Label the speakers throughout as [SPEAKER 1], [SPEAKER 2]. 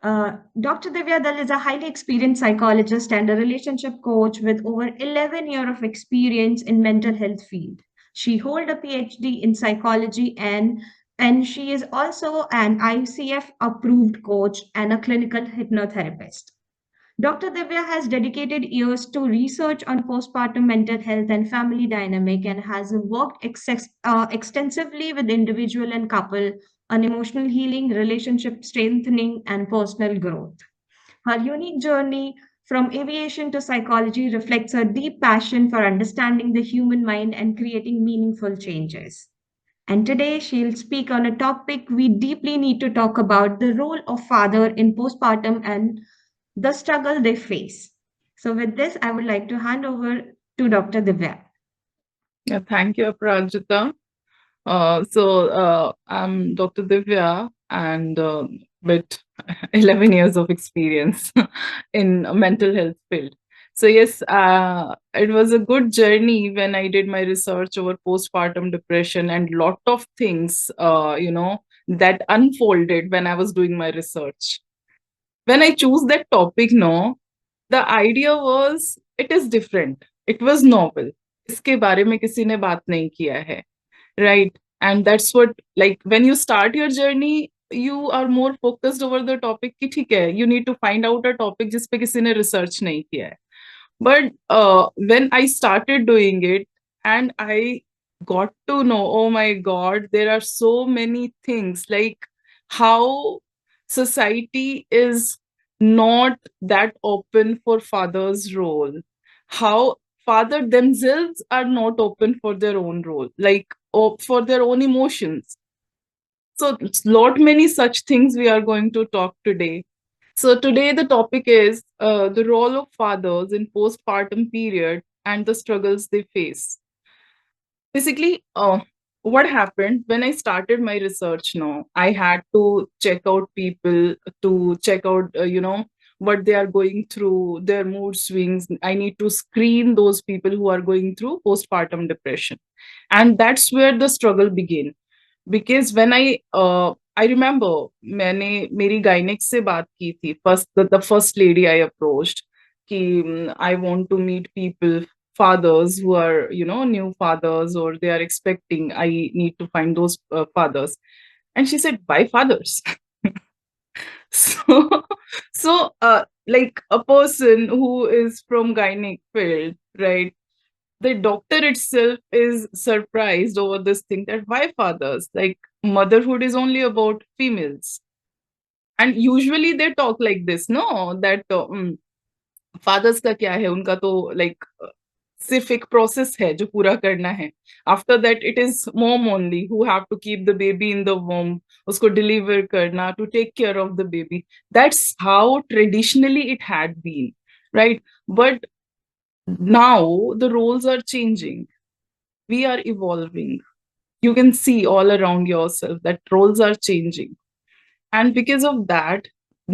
[SPEAKER 1] Dr. Divya Dal is a highly experienced psychologist and a relationship coach with over 11 years of experience in mental health field. She holds a PhD in psychology and she is also an ICF approved coach and a clinical hypnotherapist. Dr. Divya has dedicated years to research on postpartum mental health and family dynamic and has worked extensively with individual and couple on emotional healing, relationship strengthening, and personal growth. Her unique journey from aviation to psychology reflects her deep passion for understanding the human mind and creating meaningful changes. And today she'll speak on a topic we deeply need to talk about, the role of father in postpartum and the struggle they face. So, with this, I would like to hand over to Dr. Divya.
[SPEAKER 2] Yeah, thank you, Aparajita. I'm Dr. Divya and with 11 years of experience in a mental health field. So yes, it was a good journey when I did my research over postpartum depression and lot of things, that unfolded when I was doing my research. When I choose that topic, no, the idea was it is different. It was novel. इसके बारे में किसी ने बात नहीं किया है, right? And that's what, like, when you start your journey, you are more focused over the topic कि ठीक है, you need to find out a topic जिस पे किसी ने research नहीं किया है. But when I started doing it and I got to know, oh my God, there are so many things, like how society is not that open for father's role, how father themselves are not open for their own role, like for their own emotions. So lot many such things we are going to talk today. So today the topic is the role of fathers in postpartum period and the struggles they face. Basically, what happened when I started my research now, I had to check out people to check out, what they are going through, their mood swings. I need to screen those people who are going through postpartum depression. And that's where the struggle began. Because when I remember मैंने मेरी gynaec से बात की थी, first the first lady I approached कि I want to meet people, fathers who are, new fathers, or they are expecting, I need to find those fathers. And she said, why fathers? so like a person who is from gynec field, right, the doctor itself is surprised over this thing, that why fathers, like motherhood is only about females. And usually they talk like this, no, that fathers का क्या है, उनका तो like सिर्फ एक process है जो पूरा करना है. After that it is mom only who have to keep the baby in the womb, उसको डिलीवर करना, to take care of the baby. That's how traditionally it had been, right? But now the roles are changing, we are evolving. You can see all around yourself that roles are changing, and because of that,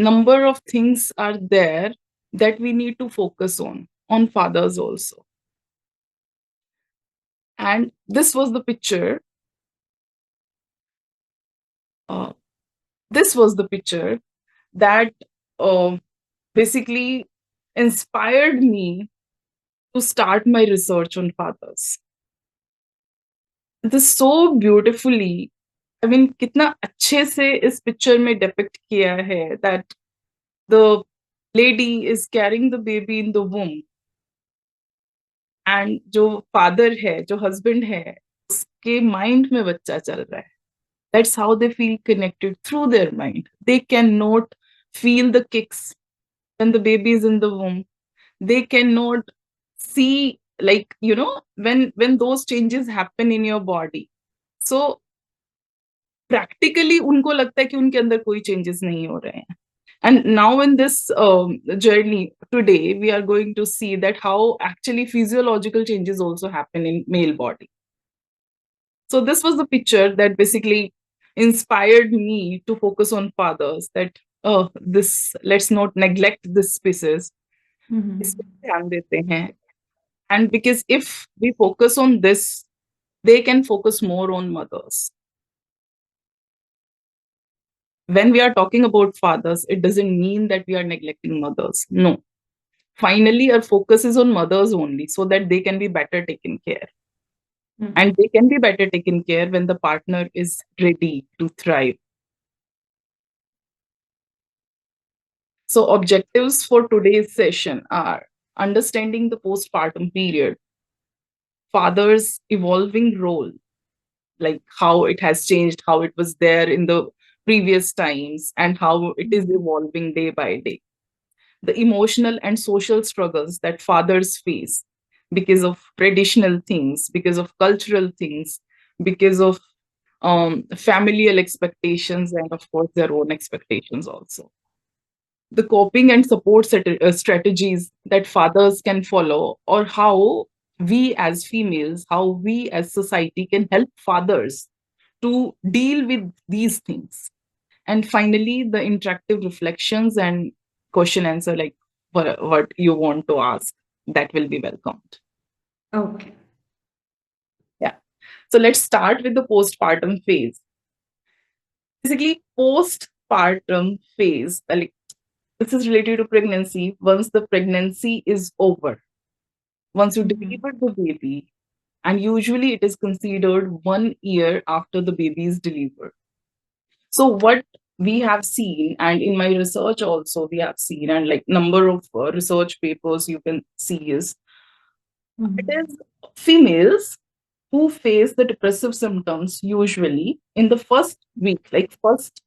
[SPEAKER 2] number of things are there that we need to focus on fathers also. And this was the picture, uh, this was the picture that uh, basically inspired me to start my research on fathers. This so beautifully, I mean, कितना अच्छे से इस picture में depict किया है that the lady is carrying the baby in the womb, and जो father है, जो husband है, उसके mind में बच्चा चल रहा है. That's how they feel connected, through their mind. They cannot feel the kicks when the baby is in the womb. They cannot see, like, when those changes happen in your body. So practically उनको लगता है कि उनके अंदर कोई changes नहीं हो रहे हैं. And now in this journey today, we are going to see that how actually physiological changes also happen in male body. So this was the picture that basically inspired me to focus on fathers, that this, let's not neglect this species. इस पे
[SPEAKER 1] Mhm.
[SPEAKER 2] ध्यान देते हैं. And because if we focus on this, they can focus more on mothers. When we are talking about fathers, it doesn't mean that we are neglecting mothers. No. Finally, our focus is on mothers only so that they can be better taken care. And
[SPEAKER 1] Mhm.
[SPEAKER 2] they can be better taken care when the partner is ready to thrive. So, objectives for today's session are understanding the postpartum period, father's evolving role, like how it has changed, how it was there in the previous times, and how it is
[SPEAKER 1] Mhm.
[SPEAKER 2] evolving day by day. The emotional and social struggles that fathers face because of traditional things, because of cultural things, because of familial expectations, and of course, their own expectations also. The coping and support strategies that fathers can follow, or how we as females, how we as society can help fathers to deal with these things. And finally, the interactive reflections and question answer, like what you want to ask, that will be welcomed.
[SPEAKER 1] Okay.
[SPEAKER 2] Yeah. So let's start with the postpartum phase. Basically, postpartum phase, like this is related to pregnancy. Once the pregnancy is over, once you
[SPEAKER 1] Mhm.
[SPEAKER 2] deliver the baby, and usually it is considered 1 year after the baby is delivered. So what we have seen, and in my research also we have seen, and like number of research papers you can see is, it
[SPEAKER 1] Mhm.
[SPEAKER 2] is females who face the depressive symptoms usually in the first week, like first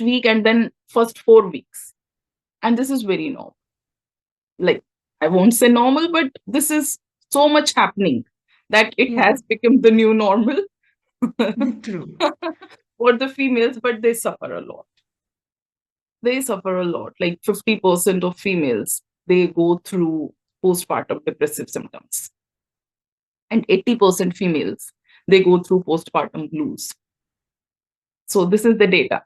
[SPEAKER 2] week and then first 4 weeks. And this is very normal. Like, I won't say normal, but this is so much happening that it
[SPEAKER 1] Yeah.
[SPEAKER 2] has become the new normal
[SPEAKER 1] True.
[SPEAKER 2] for the females, but they suffer a lot. They suffer a lot. Like 50% of females, they go through postpartum depressive symptoms. And 80% females, they go through postpartum blues. So this is the data.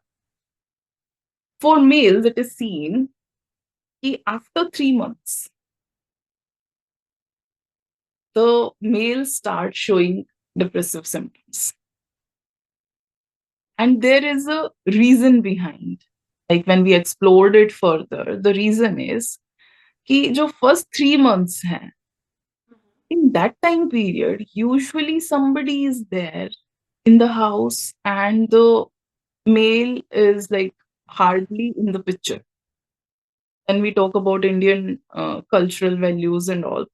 [SPEAKER 2] For males, it is seen that after 3 months, the males start showing depressive symptoms. And there is a reason behind. Like when we explored it further, the reason is कि जो first 3 months हैं, in that time period, usually somebody is there in the house and the male is like hardly in the picture. When we talk about Indian cultural values and all,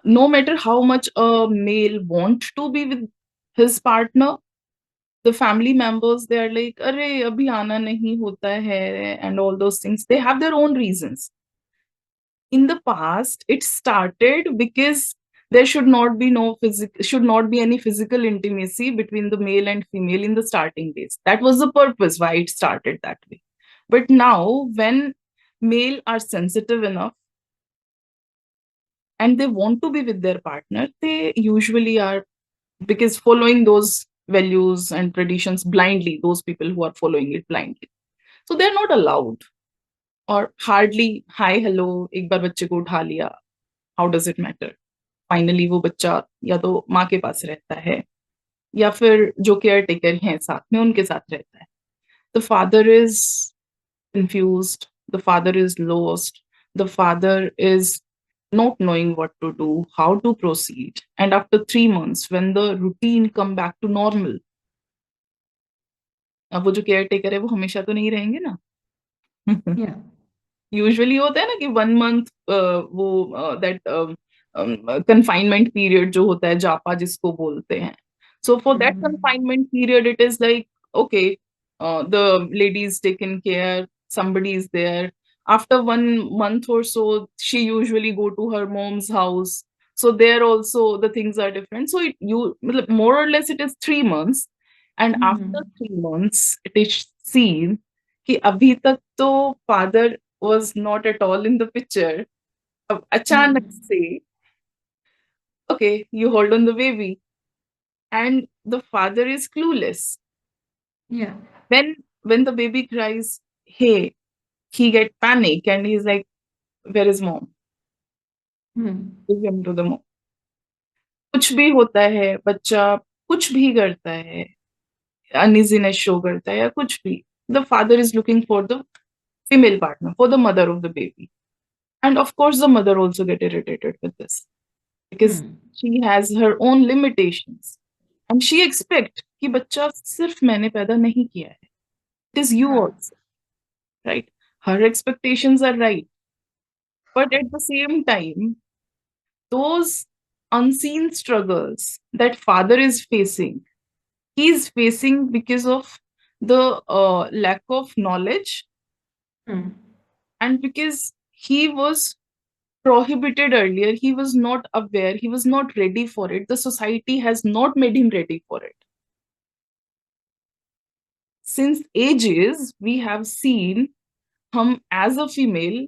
[SPEAKER 2] no matter how much a male wants to be with his partner, the family members, they are like, अरे अभी आना नहीं होता है, and all those things. They have their own reasons. In the past, it started because there should not be any physical intimacy between the male and female in the starting days. That was the purpose why it started that way. But now, when male are sensitive enough and they want to be with their partner, they usually are, because following those values and traditions blindly, those people who are following it blindly, so they're not allowed, or hardly hi hello एक बार बच्चे को उठा लिया, how does it matter? Finally वो बच्चा या तो माँ के पास रहता है, या फिर जो केयर टेकर हैं साथ में उनके साथ रहता है. The father is confused, the father is lost, the father is not knowing what to do, how to proceed. And after 3 months, when the routine come back to normal, अब वो जो केयर टेकर है वो हमेशा तो नहीं रहेंगे ना.
[SPEAKER 1] Yeah.
[SPEAKER 2] यूजुअली होता है ना कि 1 मंथ वो दैट कंफाइनमेंट पीरियड जो होता है, जापा जिसको बोलते हैं. So for that
[SPEAKER 1] Mhm.
[SPEAKER 2] Confinement period it is like, okay, the lady is taken care, somebody is there. After 1 month or so, she usually go to her mom's house. So there also the things are different. So मतलब more or less it is 3 months. And after
[SPEAKER 1] Mhm.
[SPEAKER 2] 3 months, it is seen कि अभी तक तो father was not at all in the picture. अब अचानक
[SPEAKER 1] Mhm.
[SPEAKER 2] से, okay, you hold on the baby, and the father is clueless.
[SPEAKER 1] Yeah.
[SPEAKER 2] When the baby cries, hey, he get panic and he's like, where is mom?
[SPEAKER 1] Mhm.
[SPEAKER 2] Give him to the mom. कुछ भी होता है, बच्चा कुछ भी करता है, uneasiness show करता है या कुछ भी, the father is looking for the female partner, for the mother of the baby. And of course, the mother also get irritated with this because
[SPEAKER 1] Hmm.
[SPEAKER 2] she has her own limitations. And she expect कि बच्चा सिर्फ मैंने पैदा नहीं किया है. It is you
[SPEAKER 1] हाँ.
[SPEAKER 2] also, right? Her expectations are right. But at the same time, those unseen struggles that father is facing, he is facing because of the lack of knowledge
[SPEAKER 1] Hmm.
[SPEAKER 2] and because he was prohibited earlier, he was not aware, he was not ready for it. The society has not made him ready for it. Since ages, we have seen as a female,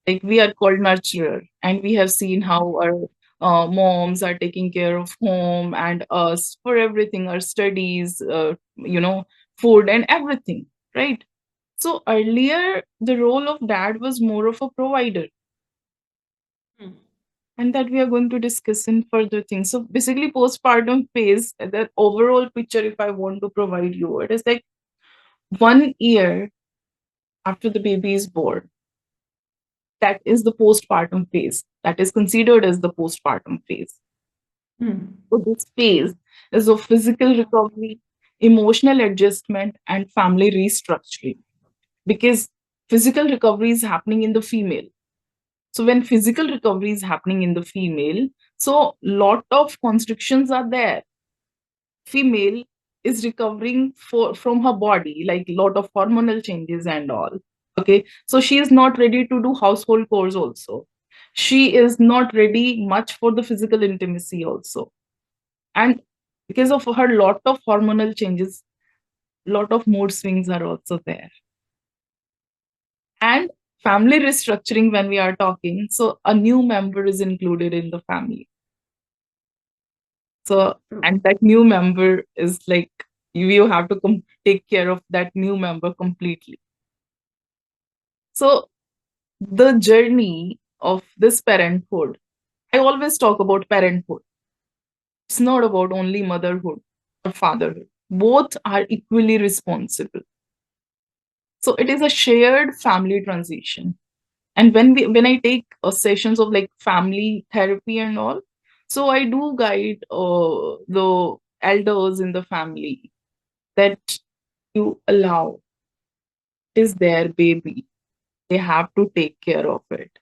[SPEAKER 2] like we are called nurturer, and we have seen how our moms are taking care of home and us for everything, our studies, food and everything, right? So earlier, the role of dad was more of a provider,
[SPEAKER 1] Hmm.
[SPEAKER 2] and that we are going to discuss in further things. So basically, postpartum phase, the overall picture, if I want to provide you, it is like 1 year after the baby is born. That is the postpartum phase. That is considered as the postpartum phase.
[SPEAKER 1] Hmm.
[SPEAKER 2] So this phase is of physical recovery, emotional adjustment, and family restructuring. Because physical recovery is happening in the female. So when physical recovery is happening in the female, so lot of constrictions are there. Female is recovering from her body, like lot of hormonal changes and all. Okay, so she is not ready to do household chores also. She is not ready much for the physical intimacy also. And because of her lot of hormonal changes, lot of mood swings are also there. And family restructuring, when we are talking, so a new member is included in the family. So,
[SPEAKER 1] True.
[SPEAKER 2] and that new member is like you have to take care of that new member completely. So, the journey of this parenthood, I always talk about parenthood. It's not about only motherhood or fatherhood. Both are equally responsible. So, it is a shared family transition. And when I take sessions of like family therapy and all, so I do guide the elders in the family that you allow, it is their baby. They have to take care of it.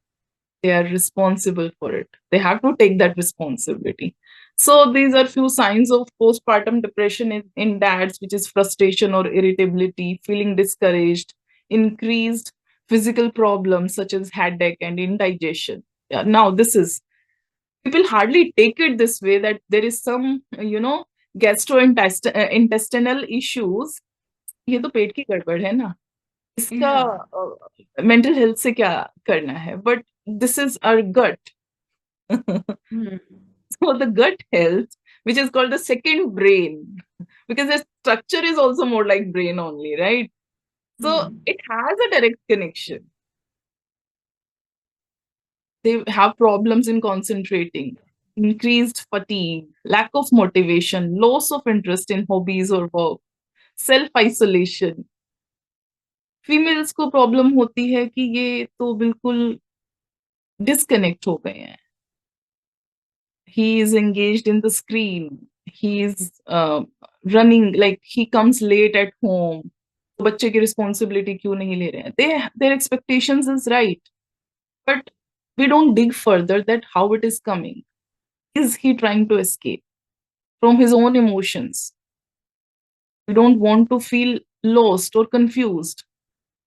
[SPEAKER 2] They are responsible for it. They have to take that responsibility. So these are few signs of postpartum depression in dads, which is frustration or irritability, feeling discouraged, increased physical problems such as headache and indigestion. Yeah, now this is, people hardly take it this way that there is some gastrointestinal issues. ये तो पेट की गड़बड़ है ना, इसका
[SPEAKER 1] Yeah.
[SPEAKER 2] Mental health से क्या करना है, but this is our gut.
[SPEAKER 1] Hmm.
[SPEAKER 2] So the gut health, which is called the second brain, because the structure is also more like brain only, right? So
[SPEAKER 1] Hmm.
[SPEAKER 2] it has a direct connection. They have problems in concentrating, increased fatigue, lack of motivation, loss of interest in hobbies or work, self isolation. Females को problem होती है कि ये तो बिल्कुल disconnect हो गए हैं. He is engaged in the screen. He is running, like he comes late at home. तो बच्चे की रिस्पॉन्सिबिलिटी क्यों नहीं ले रहे हैं? Their expectations is right, but we don't dig further that how it is coming. Is he trying to escape from his own emotions? We don't want to feel lost or confused,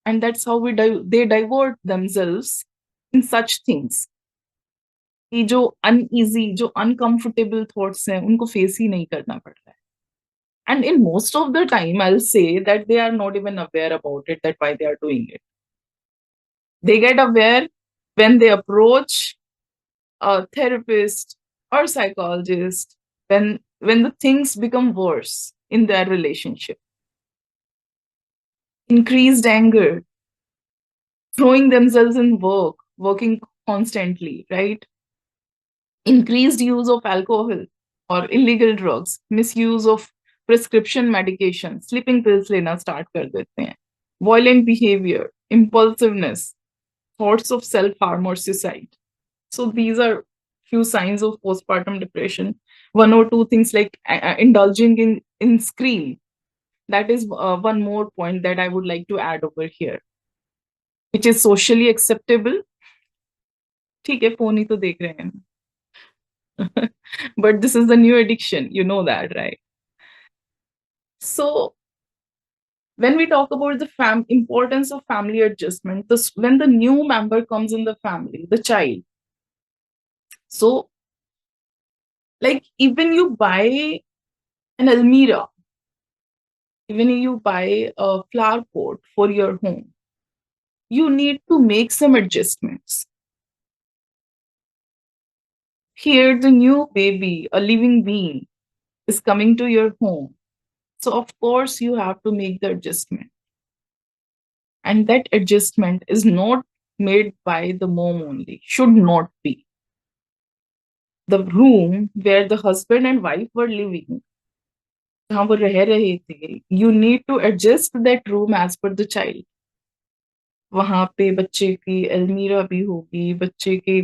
[SPEAKER 2] and that's how they divert themselves in such things. कि जो uneasy, जो uncomfortable thoughts हैं उनको face ही नहीं करना पड़ रहा है. And in most of the time, I'll say that they are not even aware about it, that why they are doing it. They get aware when they approach a therapist or psychologist, when the things become worse in their relationship. Increased anger, throwing themselves in work, working constantly, right? Increased use of alcohol or illegal drugs, misuse of prescription medication, sleeping pills लेना start कर देते हैं, violent behavior, impulsiveness, thoughts of self harm or suicide. So these are few signs of postpartum depression. One or two things like indulging in screen. That is one more point that I would like to add over here, which is socially acceptable. ठीक है, phone ही तो देख रहे हैं. But this is the new addiction, you know that, right? So when we talk about the importance of family adjustment, this when the new member comes in the family, the child. So like even you buy an almirah, even you buy a flower pot for your home, you need to make some adjustments. Here, the new baby, a living being, is coming to your home. So, of course, you have to make the adjustment. And that adjustment is not made by the mom only, should not be. The room where the husband and wife were living, जहाँ वो रह रहे थे, you need to adjust that room as per the child. वहां पे बच्चे की अलमीरा भी होगी, बच्चे के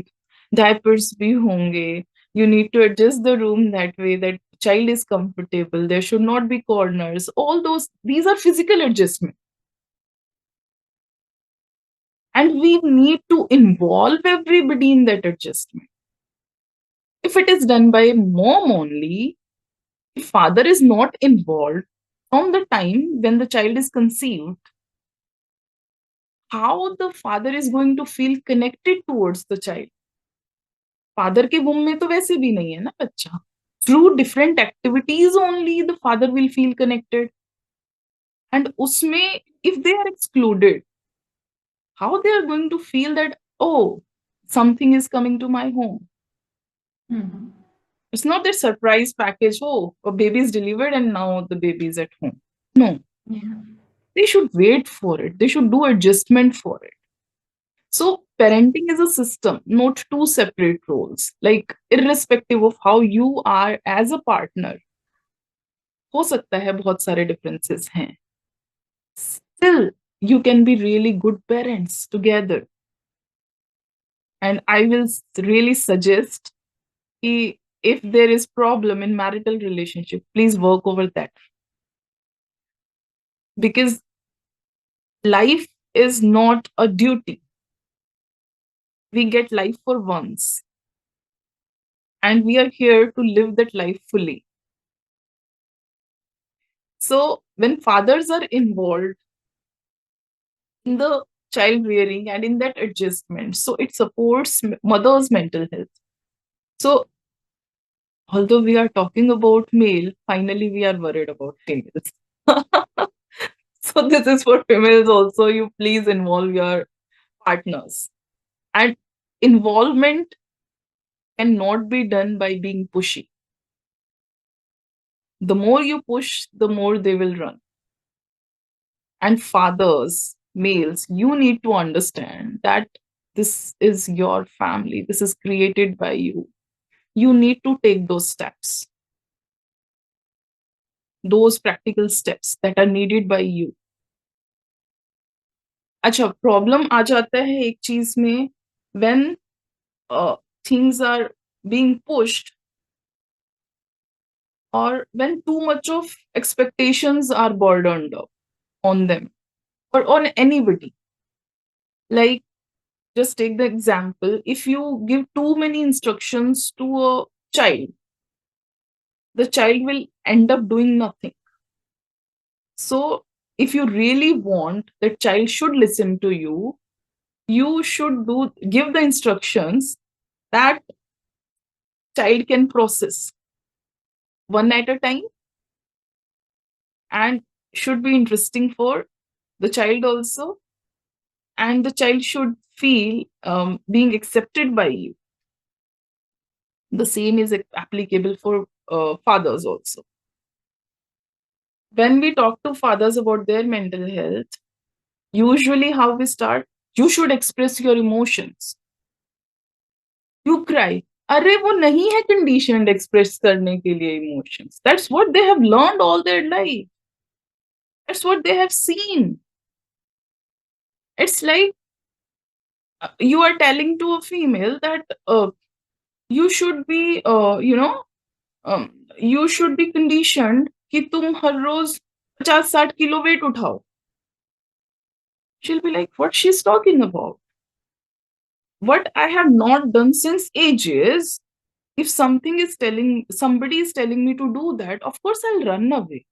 [SPEAKER 2] डायपर्स भी होंगे. You need to adjust the room that way that child is comfortable. There should not be corners. All those, these are physical adjustments. And we need to involve everybody in that adjustment. If it is done by mom only, if father is not involved from the time when the child is conceived, how the father is going to feel connected towards the child? Father के वुम में तो वैसे भी नहीं है ना बच्चा. Through different activities only the father will feel connected. And उसमें if they are excluded, how they are going to feel that oh something is coming to my home. It's not that surprise package, oh, a baby is delivered and now the baby is at home. No.
[SPEAKER 1] Yeah.
[SPEAKER 2] They should wait for it. They should do adjustment for it. So parenting is a system, not two separate roles. Like irrespective of how you are as a partner, हो सकता है बहुत सारे differences हैं. Still, you can be really good parents together. And I will really suggest if there is problem in marital relationship, please work over that. Because life is not a duty. We get life for once. And we are here to live that life fully. So when fathers are involved in the child rearing and in that adjustment, so it supports mother's mental health. So although we are talking about male, finally we are worried about females. So this is for females also. You please involve your partners. And involvement cannot be done by being pushy. The more you push, the more they will run. And fathers, males, you need to understand that this is your family. This is created by you. You need to take those steps, those practical steps that are needed by you. अच्छा, problem आ जाता है एक चीज में, when things are being pushed or when too much of expectations are burdened up on them or on anybody. Like, just take the example, if you give too many instructions to a child, the child will end up doing nothing. So if you really want that child should listen to you, you should give the instructions that child can process one at a time and should be interesting for the child also, and the child should feel being accepted by you. The same is applicable for fathers also. When we talk to fathers about their mental health, usually how we start, you should express your emotions. You cry. अरे वो नहीं है conditioned express करने के लिए emotions. That's what they have learned all their life. That's what they have seen. It's like you are telling to a female that you should be um, you should be conditioned कि तुम हर रोज 50-60 kilo weight उठाओ. She'll be like, what she's talking about? What I have not done since ages. If somebody is telling me to do that, of course I'll run away.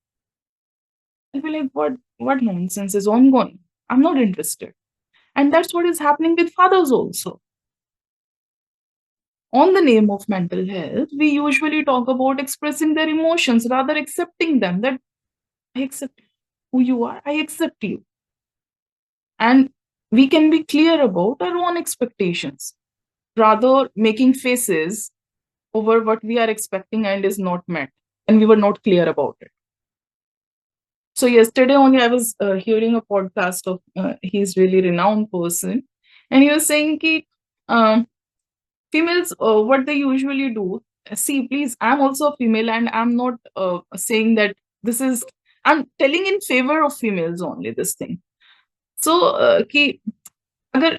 [SPEAKER 2] I'll be like, what nonsense is ongoing? I'm not interested. And that's what is happening with fathers also. On the name of mental health, we usually talk about expressing their emotions, rather accepting them. That I accept who you are, I accept you. And we can be clear about our own expectations, rather making faces over what we are expecting and is not met. And we were not clear about it. So yesterday only I was hearing a podcast of he's really renowned person, and he was saying ki, um, females what they usually do. See, please, I'm also a female, and I'm not saying that this is. I'm telling in favor of females only this thing. So ki, agar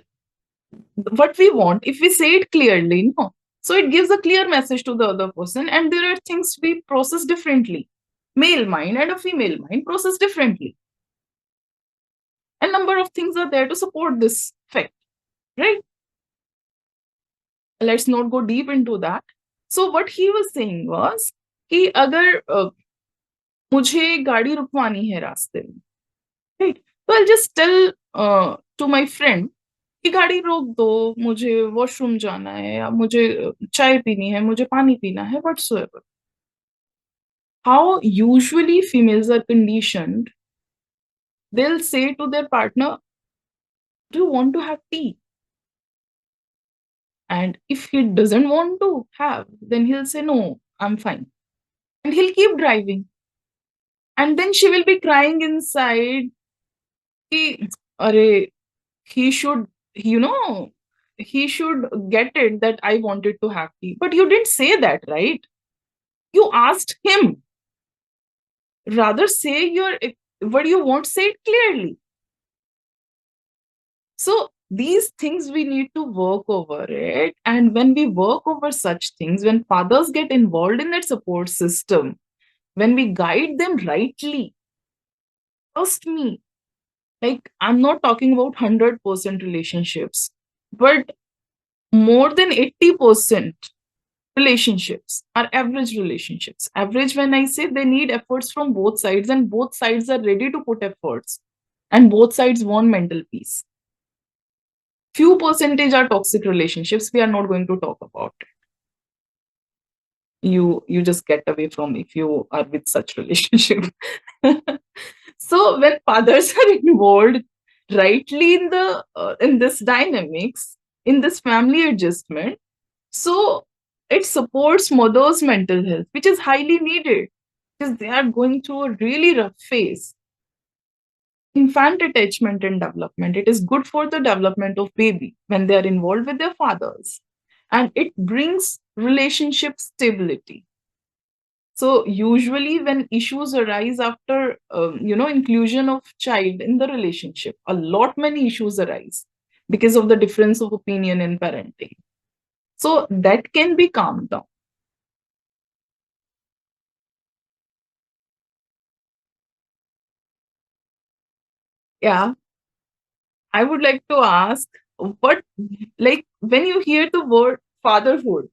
[SPEAKER 2] what we want, if we say it clearly, no, so it gives a clear message to the other person, and there are things we process differently. Male mind and a female mind process differently. A number of things are there to support this fact, right? Let's not go deep into that. So what he was saying was कि अगर मुझे गाड़ी रुकवानी है रास्ते में, right? So I'll just tell to my friend कि गाड़ी रोक दो, मुझे वॉशरूम जाना है, या मुझे चाय पीनी है, मुझे पानी पीना है, whatsoever. How usually females are conditioned, they'll say to their partner, do you want to have tea? And if he doesn't want to have, then he'll say, no, I'm fine. And he'll keep driving. And then she will be crying inside. Ki, Arey, he should, you know, he should get it that I wanted to have tea. But you didn't say that, right? You asked him. Rather say what you want, say it clearly. So these things we need to work over it. And when we work over such things, when fathers get involved in that support system, when we guide them rightly, trust me, like I'm not talking about 100% relationships, but more than 80% relationships are average relationships. Average, when I say, they need efforts from both sides, and both sides are ready to put efforts, and both sides want mental peace. Few percentage are toxic relationships. We are not going to talk about it. You just get away from if you are with such relationship. So when fathers are involved rightly in this dynamics, in this family adjustment, so it supports mother's mental health, which is highly needed because they are going through a really rough phase. Infant attachment and development, it is good for the development of baby when they are involved with their fathers, and it brings relationship stability. So usually when issues arise after inclusion of child in the relationship, a lot many issues arise because of the difference of opinion in parenting. So that can be calmed down. Yeah, I would like to ask, what, like, when you hear the word fatherhood,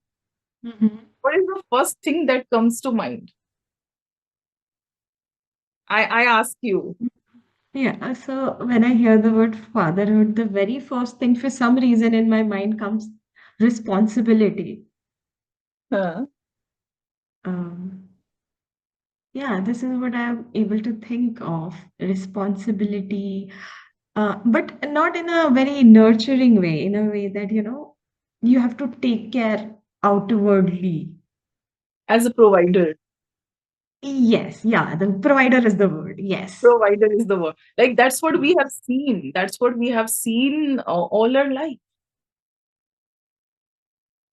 [SPEAKER 1] Mhm.
[SPEAKER 2] what is the first thing that comes to mind? I ask you.
[SPEAKER 1] Yeah, so when I hear the word fatherhood, the very first thing for some reason in my mind comes responsibility.
[SPEAKER 2] Huh?
[SPEAKER 1] Um, yeah, this is what I'm able to think of, responsibility, but not in a very nurturing way, in a way that, you have to take care outwardly.
[SPEAKER 2] As a provider,
[SPEAKER 1] Yes, yeah, the provider is the word. Yes.
[SPEAKER 2] provider is the word. Like that's what we have seen. That's what we have seen all our life.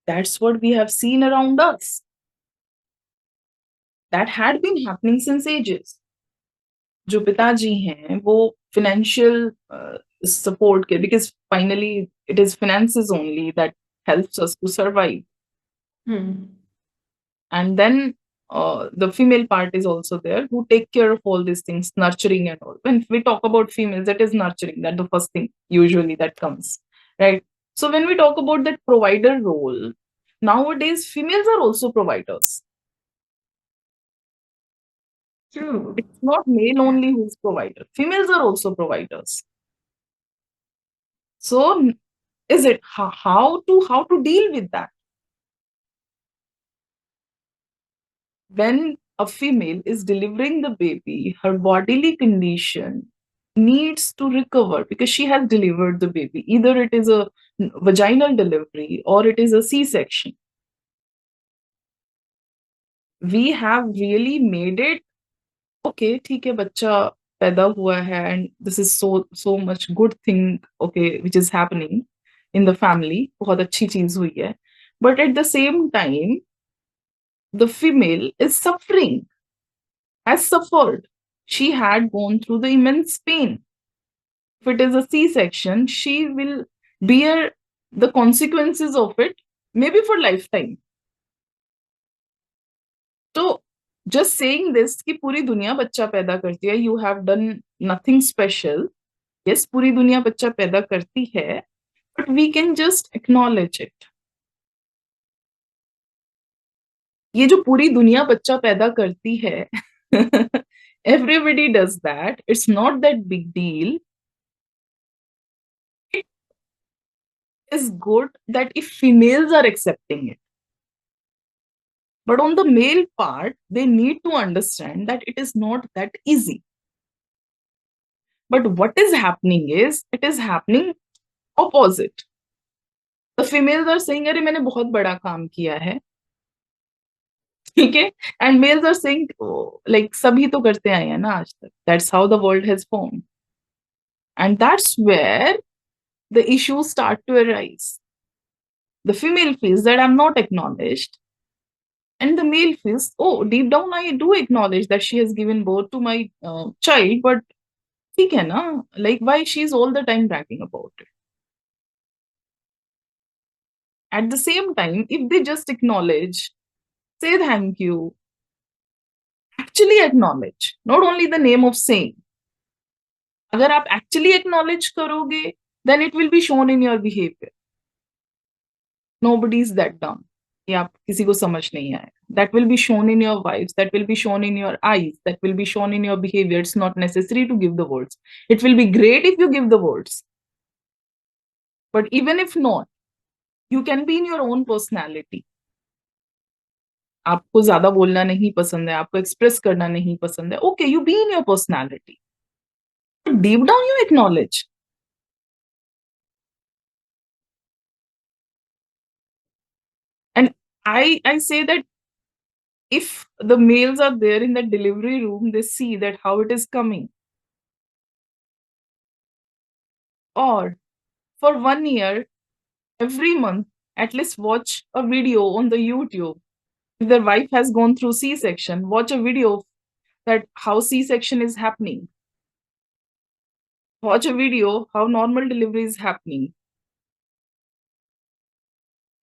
[SPEAKER 2] That's what we have seen around us. That had been happening since ages. जो पिताजी हैं वो financial support के, because finally it is finances only that helps us to survive.
[SPEAKER 1] Hmm.
[SPEAKER 2] And then the female part is also there who take care of all these things, nurturing and all. When we talk about females, that is nurturing, that the first thing usually that comes, right? So when we talk about that provider role, nowadays females are also providers.
[SPEAKER 1] True.
[SPEAKER 2] It's not male
[SPEAKER 1] Yeah.
[SPEAKER 2] only who's provider, females are also providers. So is it how to deal with that? When a female is delivering the baby, her bodily condition needs to recover because she has delivered the baby. Either it is a vaginal delivery or it is a C-section. We have really made it okay, ठीक है बच्चा पैदा हुआ है and this is so much good thing, okay, which is happening in the family. बहुत अच्छी चीज हुई है. But at the same time, the female is suffering, has suffered. She had gone through the immense pain. If it is a C section, she will bear the consequences of it, maybe for lifetime. So, just saying this कि पूरी दुनिया बच्चा पैदा करती है, you have done nothing special. Yes, पूरी दुनिया बच्चा पैदा करती है, but we can just acknowledge it. ये जो पूरी दुनिया बच्चा पैदा करती है, everybody does that. It's not that big deal. It is good that if females are accepting it. But on the male part, they need to understand that it is not that easy. But what is happening is, it is happening opposite. The females are saying, अरे मैंने बहुत बड़ा काम किया है, ठीक है? And males are saying, oh, like सभी तो करते आए हैं ना आज तक. That's how the world has formed. And that's where the issues start to arise. The female feels that I'm not acknowledged. And the male feels, oh, deep down I do acknowledge that she has given birth to my child, but ठीक है ना, like why she's all the time bragging about it. At the same time, if they just acknowledge, say thank you, actually acknowledge, not only the name of saying. अगर आप actually acknowledge करोगे, then it will be shown in your behavior. Nobody is that dumb कि आप किसी को समझ नहीं आए. That will be shown in your vibes, that will be shown in your eyes, that will be shown in your behavior. It's not necessary to give the words. It will be great if you give the words. But even if not, you can be in your own personality. आपको ज्यादा बोलना नहीं पसंद है, आपको express करना नहीं पसंद है, okay, you be in your personality, deep down you acknowledge. And I say that if the males are there in the delivery room, they see that how it is coming. Or for 1 year, every month, at least watch a video on the YouTube. If their wife has gone through C-section, watch a video that how C-section is happening. Watch a video how normal delivery is happening,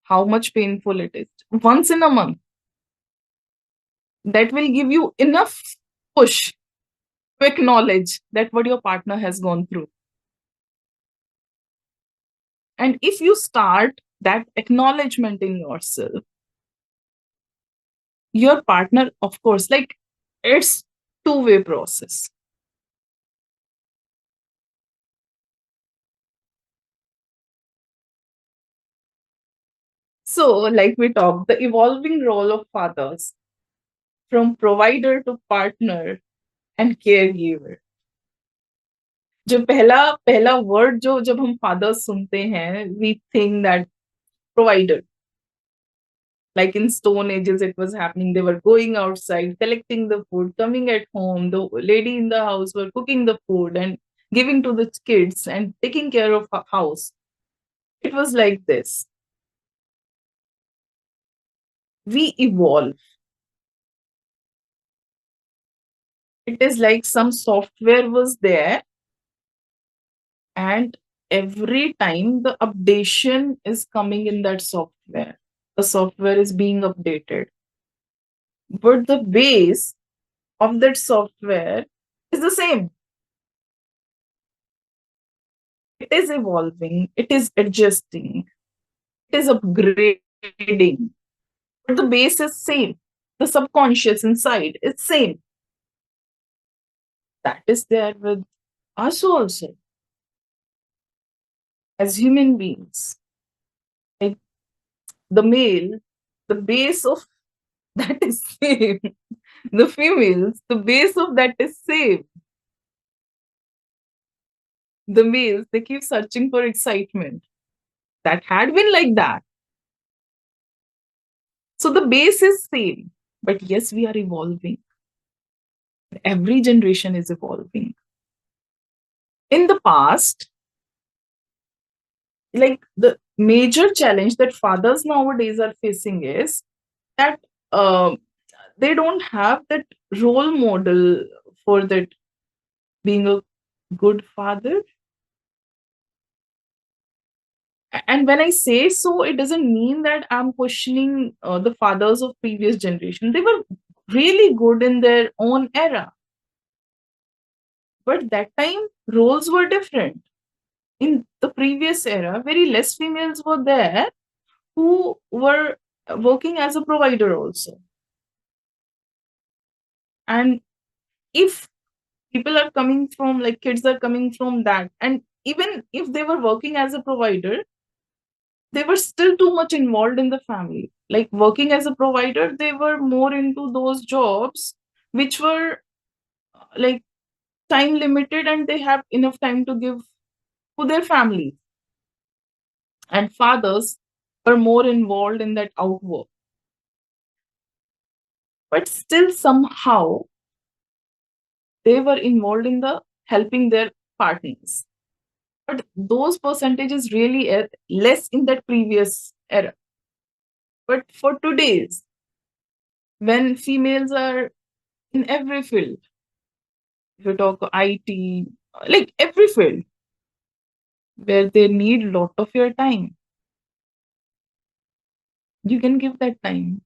[SPEAKER 2] how much painful it is. Once in a month, that will give you enough push to acknowledge that what your partner has gone through. And if you start that acknowledgement in yourself, your partner, of course, like it's two-way process. So, like we talked, the evolving role of fathers from provider to partner and caregiver. जो पहला पहला word जो जब हम father सुनते हैं, we think that provider. Like in stone ages it was happening, they were going outside collecting the food, coming at home, the lady in the house were cooking the food and giving to the kids and taking care of house. It was like this. we evolve. It is like some software was there, and every time the updation is coming in that software, the software is being updated. But the base of that software is the same. It is evolving, it is adjusting, it is upgrading. But the base is same. The subconscious inside is same. That is there with us also as human beings. Like the male, the base of that is same. The females, the base of that is same. The males, they keep searching for excitement. That had been like that. So the base is same. But yes, we are evolving. Every generation is evolving. In the past, like the major challenge that fathers nowadays are facing is that uh, they don't have that role model for that being a good father. And when I say so, it doesn't mean that I'm questioning the fathers of previous generation. They were really good in their own era, but that time roles were different. In the previous era, very less females were there who were working as a provider also. And if people are coming from, like, kids are coming from that, and even if they were working as a provider, they were still too much involved in the family. Like working as a provider, they were more into those jobs which were like time limited, and they have enough time to give to their family. And fathers were more involved in that outwork, but still somehow they were involved in the helping their partners. But those percentages really are less in that previous era. But for today's, when females are in every field, if you talk IT, like every field where they need a lot of your time, you can give that time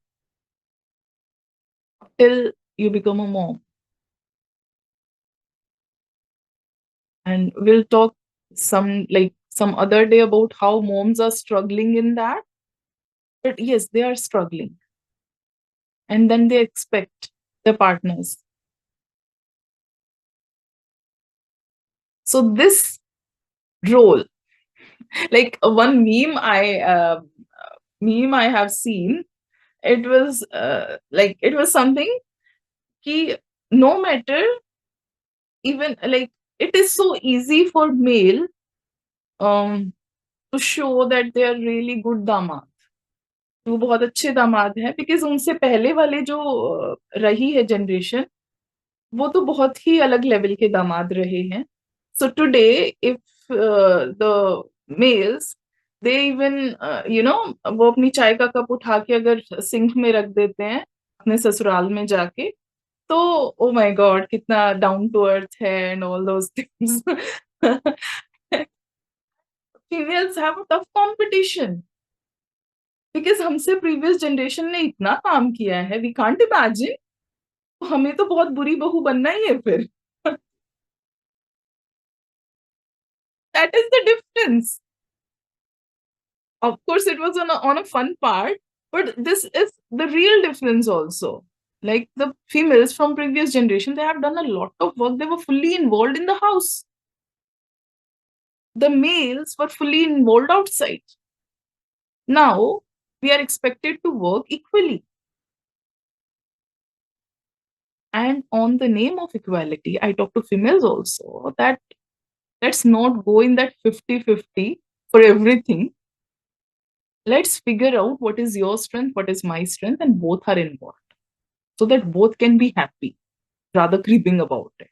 [SPEAKER 2] till you become a mom. And we'll talk some other day about how moms are struggling in that. But yes, they are struggling. And then they expect their partners. So this role, like one meme I have seen, it was something ki no matter, even like it is so easy for male um to show that they are really good दामाद, वो बहुत अच्छे दामाद हैं, because उनसे पहले वाले जो रही है जनरेशन, वो तो बहुत ही अलग लेवल के दामाद रहे हैं. So today if the mails, they even वो अपनी चाय का कप उठा के अगर सिंक में रख देते हैं अपने ससुराल में जाके, तो ओ माय गॉड कितना डाउन टू अर्थ है and all those things. Females have a tough competition because हमसे प्रीवियस जनरेशन ने इतना काम किया है, वी कांट इमेजिन. हमें तो बहुत बुरी बहू बनना ही है फिर. That is the difference. Of course, it was on a fun part, but this is the real difference also. Like the females from previous generation, they have done a lot of work. They were fully involved in the house. The males were fully involved outside. Now we are expected to work equally. And on the name of equality, I talk to females also that let's not go in that 50-50 for everything. Let's figure out what is your strength, what is my strength, and both are involved so that both can be happy rather creeping about it.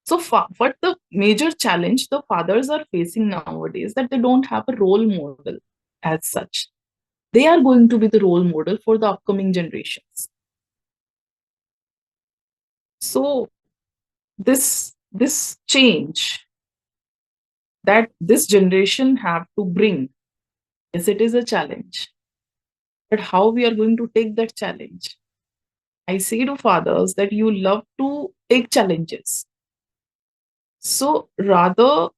[SPEAKER 2] So, what the major challenge the fathers are facing nowadays that they don't have a role model as such. They are going to be the role model for the upcoming generations. So this change that this generation have to bring, yes, it is a challenge. But how we are going to take that challenge? I say to fathers that you love to take challenges. So rather,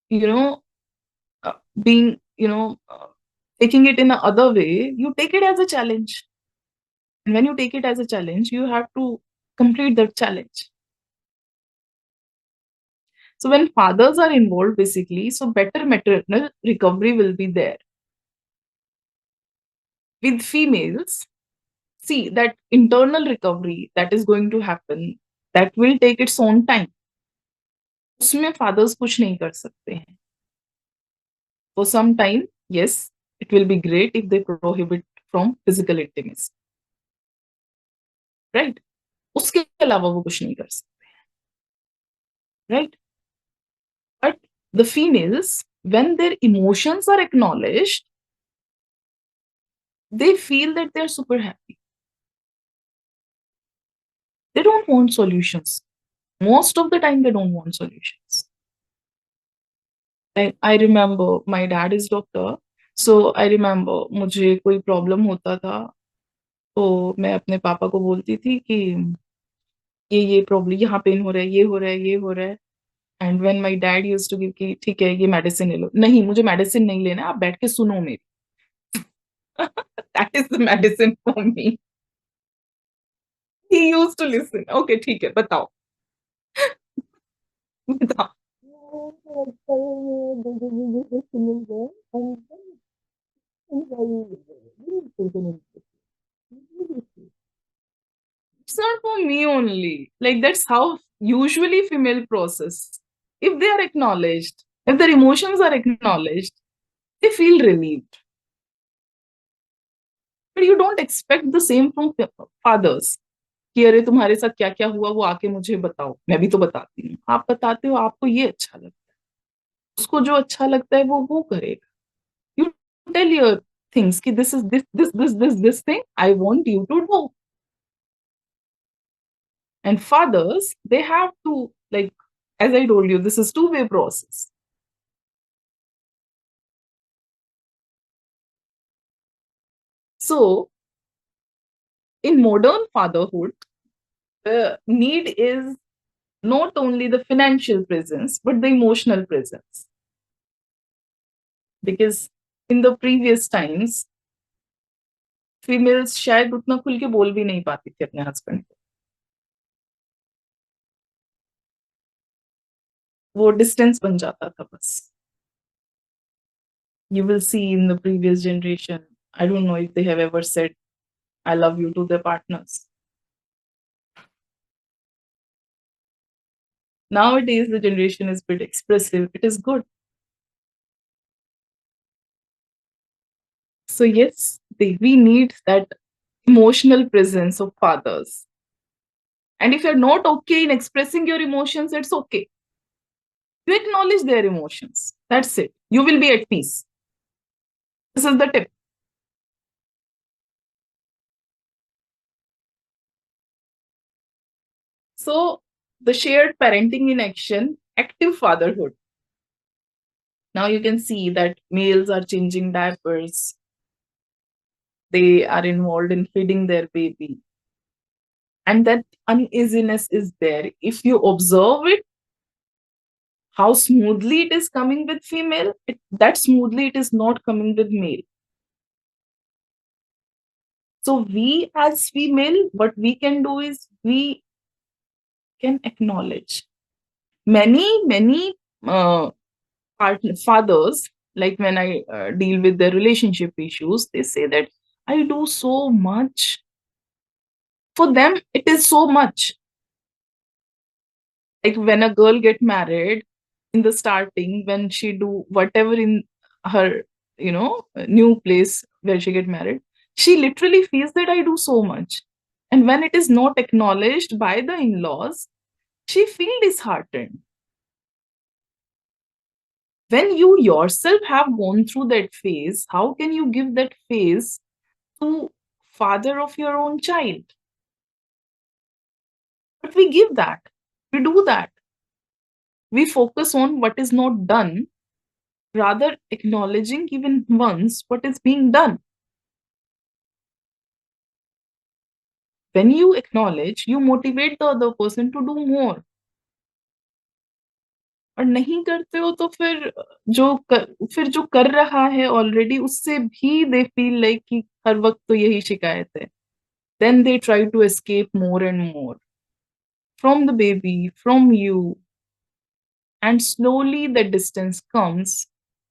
[SPEAKER 2] you know, being, taking it in a other way, you take it as a challenge. And when you take it as a challenge, you have to complete that challenge. So when fathers are involved, basically, so better maternal recovery will be there. With females, see that internal recovery that is going to happen, that will take its own time. उसमें fathers कुछ नहीं कर सकते हैं. For some time, yes, it will be great if they prohibit from physical intimacy, right? उसके अलावा वो कुछ नहीं कर सकते, right? But the females, when their emotions are acknowledged, they feel that they're super happy. They don't want solutions. Most of the time, they don't want solutions. I remember my dad is doctor, so I remember मुझे कोई problem होता था तो मैं अपने पापा को बोलती थी कि ये प्रॉब्लम, यहाँ पेन हो रहा है, ये हो रहा है, ये हो रहा है. And when my dad used to give कि ठीक है ये मेडिसिन ले लो, नहीं मुझे मेडिसिन नहीं लेना, आप बैठ के सुनो मेरी. That is the medicine for me. He used to listen. Okay ठीक है बताओ. बताओ. It's not for me only. Like that's how usually female process. If they are acknowledged, if their emotions are acknowledged, they feel relieved. But you don't expect the same from fathers. कि अरे तुम्हारे साथ क्या क्या हुआ वो आके मुझे बताओ, मैं भी तो बताती हूँ. आप बताते हो आपको ये अच्छा लगता है, उसको जो अच्छा लगता है वो करेगा. You tell your things कि this is this thing I want you to do. And fathers, they have to, like, as I told you, this is two-way process. So in modern fatherhood, the need is not only the financial presence, but the emotional presence. Because in the previous times, females शायद उतना खुल के बोल भी नहीं पाती थी अपने हस्बैंड को. वो डिस्टेंस बन जाता था बस. You will see in the previous generation, I don't know if they have ever said I love you to their partners. Nowadays, the generation is a bit expressive. It is good. So yes, we need that emotional presence of fathers. And if you're not okay in expressing your emotions, it's okay. You acknowledge their emotions. That's it. You will be at peace. This is the tip. So the shared parenting in action, active fatherhood. Now you can see that males are changing diapers. They are involved in feeding their baby. And that uneasiness is there. If you observe it, how smoothly it is coming with female, that smoothly it is not coming with male. So we as female, what we can do is we can acknowledge. Many fathers, like when I deal with their relationship issues, they say that I do so much. For them, it is so much. Like when a girl get married in the starting, when she do whatever in her, new place where she get married, she literally feels that I do so much. And when it is not acknowledged by the in-laws, she feel disheartened. When you yourself have gone through that phase, how can you give that phase to father of your own child? But we give that. We do that. We focus on what is not done rather acknowledging even once what is being done. When you acknowledge, you motivate the other person to do more. और नहीं करते हो तो फिर जो कर रहा है ऑलरेडी उससे भी दे फील लाइक कि हर वक्त तो यही शिकायत है. Then they try to escape more and more from the baby, from you, and slowly the distance comes,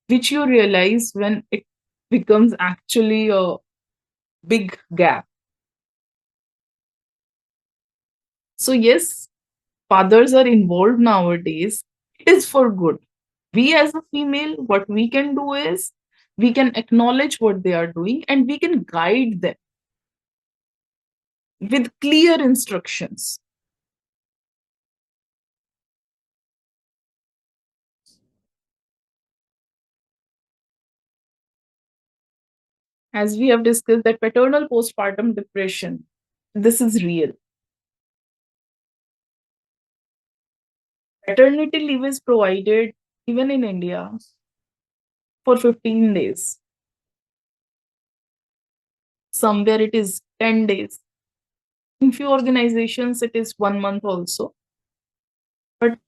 [SPEAKER 2] which you realize when it becomes actually a big gap. So, yes, fathers are involved nowadays. It is for good. We, as a female, what we can do is we can acknowledge what they are doing and we can guide them with clear instructions. As we have discussed, that paternal postpartum depression, this is real. Paternity leave is provided even in India for 15 days. Somewhere it is 10 days. In few organizations, it is 1 month also. But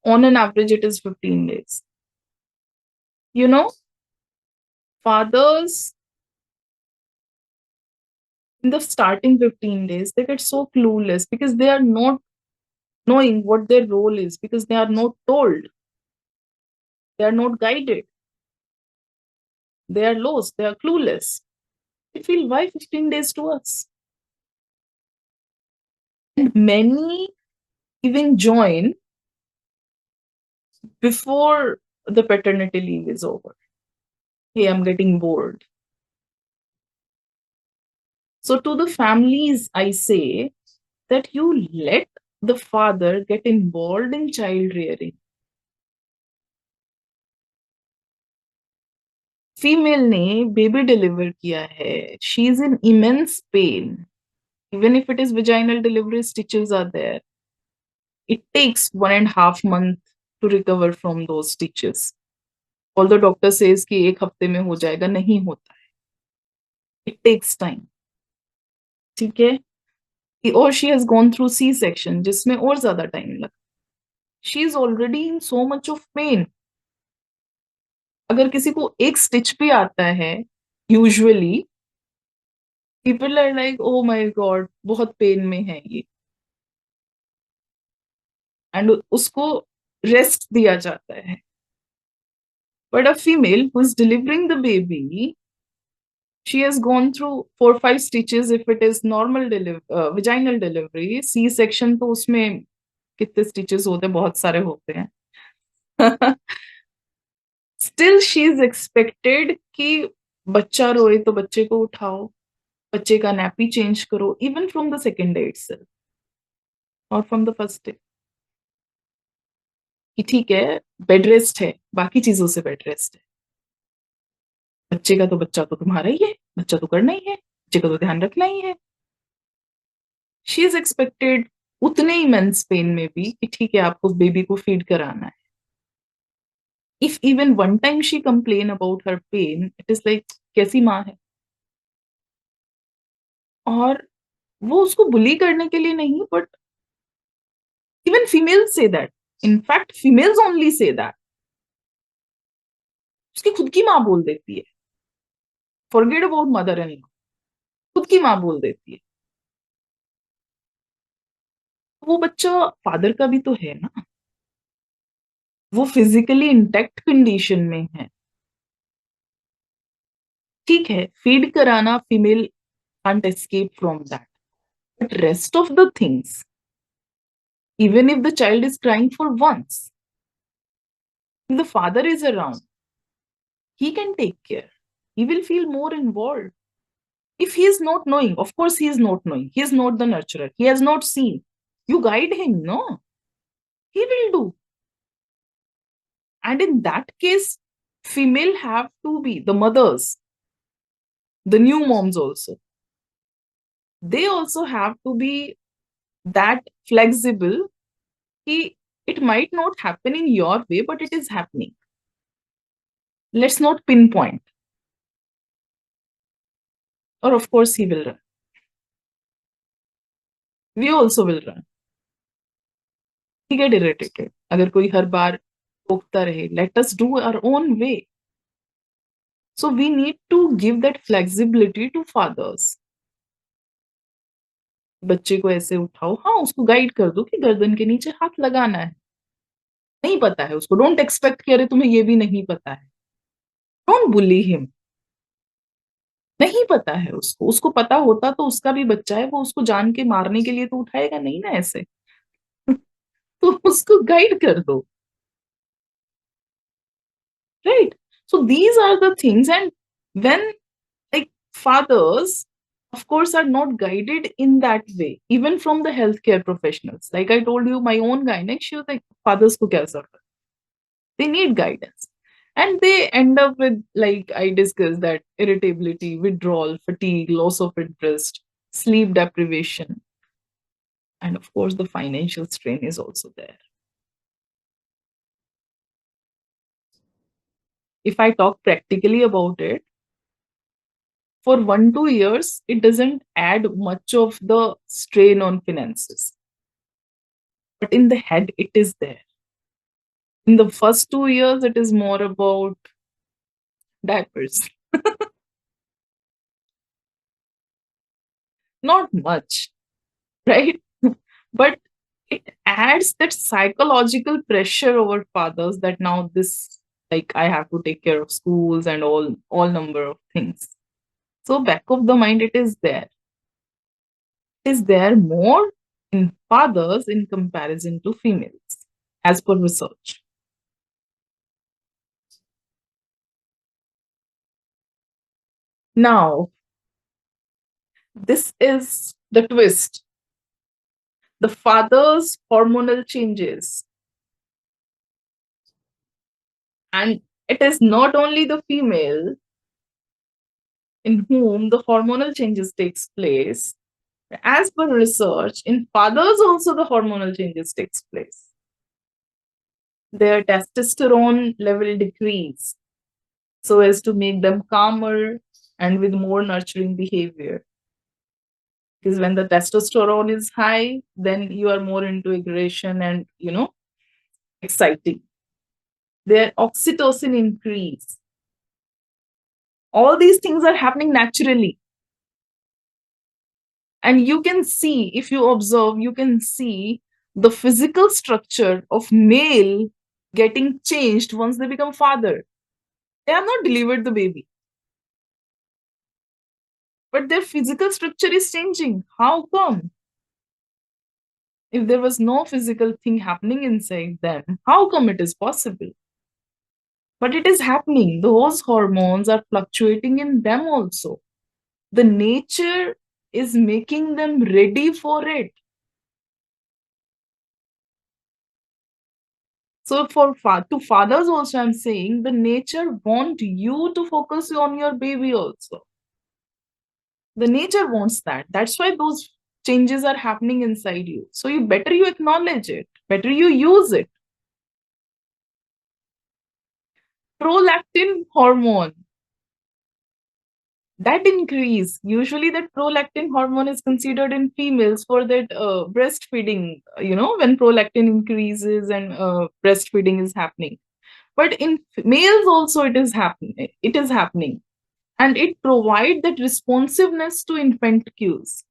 [SPEAKER 2] on an average, it is 15 days. You know, fathers in the starting 15 days, they get so clueless because they are not knowing what their role is, because they are not told, they are not guided, they are lost, they are clueless. They feel, why 15 days to us? And many even join before the paternity leave is over. Hey, I'm getting bored. So, to the families, I say that you let the father get involved in child rearing. Female ने baby deliver किया है. She is in immense pain. Even if it is vaginal delivery, stitches are there. It takes 1.5 months to recover from those stitches. Although doctor says कि 1 हफ्ते में हो जाएगा, नहीं होता है. It takes time. ठीक है? Or she has gone through C-section, जिसमें और ज़्यादा time लगता. She is already in so much of pain. अगर किसी को एक स्टिच भी आता है, usually people are like, oh my god, बहुत पेन में है ये. एंड उसको रेस्ट दिया जाता है. But a female who is delivering the baby, she has gone through 4-5 stitches if it is normal vaginal delivery. C-section तो उसमें कितने stitches होते हैं, बहुत सारे होते हैं. Still she is expected कि बच्चा रोए तो बच्चे को उठाओ, बच्चे का nappy change करो, even from the second day itself or from the first day. कि ठीक है, बेड रेस्ट है, बाकी चीजों से बेड रेस्ट है. बच्चा तो तुम्हारा ही है, बच्चा तो करना ही है, बच्चे का तो ध्यान रखना ही है. शी इज एक्सपेक्टेड उतने इमेंस पेन में भी कि ठीक है, आपको बेबी को फीड कराना है. If even one time she complain about her pain, it is like कैसी माँ है. और वो उसको बुली करने के लिए नहीं, but even females say that. In fact females only say that. उसकी खुद की माँ बोल देती है, forget about mother in law, खुद की माँ बोल देती है. वो बच्चा फादर का भी तो है ना, वो फिजिकली इंटैक्ट कंडीशन में है. ठीक है, फीड कराना, female can't escape from that. But rest of the things, even if the child is crying for once, if the father is around, he can take care. He will feel more involved. If he is not knowing, of course he is not knowing. He is not the nurturer. He has not seen. You guide him, no? He will do. And in that case, Female have to be the mothers, the new moms also. They also have to be that flexible. It might not happen in your way, but it is happening. Let's not pinpoint. Or of course he will run. We also will run. He get irritated. अगर कोई हर बार टोकता रहे, let us do our own way. So we need to give that flexibility to fathers. बच्चे को ऐसे उठाओ, हाँ उसको guide कर दो कि गर्दन के नीचे हाथ लगाना है. नहीं पता है उसको, डोंट एक्सपेक्ट कि अरे तुम्हें ये भी नहीं पता है. Don't bully him. नहीं पता है उसको, उसको पता होता तो उसका भी बच्चा है, वो उसको जान के मारने के लिए तो उठाएगा नहीं ना ऐसे. तो उसको गाइड कर दो. Right? So these are the things. And when, like, fathers, of course, are not guided in that way, even from the healthcare professionals. Like I told you, my own gynec, she was like, fathers ko kya zarurat? They need guidance. And they end up with, like I discussed, that irritability, withdrawal, fatigue, loss of interest, sleep deprivation. And of course, the financial strain is also there. If I talk practically about it, for 1 2 years, it doesn't add much of the strain on finances. But in the head, it is there. In the first 2 years, it is more about diapers. Not much, right? But it adds that psychological pressure over fathers that now this, like, I have to take care of schools and all number of things. So back of the mind, it is there. It is there more in fathers in comparison to females, as per research. Now, this is the twist. The father's hormonal changes. And it is not only the female in whom the hormonal changes takes place. As per research, in fathers also the hormonal changes takes place. Their testosterone level decrease so as to make them calmer and with more nurturing behavior. Because when the testosterone is high, then you are more into aggression and, exciting. Their oxytocin increase. All these things are happening naturally. And you can see, if you observe, you can see the physical structure of male getting changed once they become father. They have not delivered the baby, but their physical structure is changing. How come? If there was no physical thing happening inside them, how come it is possible? But it is happening. Those hormones are fluctuating in them also. The nature is making them ready for it. So to fathers also, I'm saying the nature want you to focus on your baby also. The nature wants that. That's why those changes are happening inside you. So you acknowledge it. Better you use it. Prolactin hormone, that increase, usually that prolactin hormone is considered in females for that breastfeeding, when prolactin increases and breastfeeding is happening. But in males also it is happening, and it provides that responsiveness to infant cues.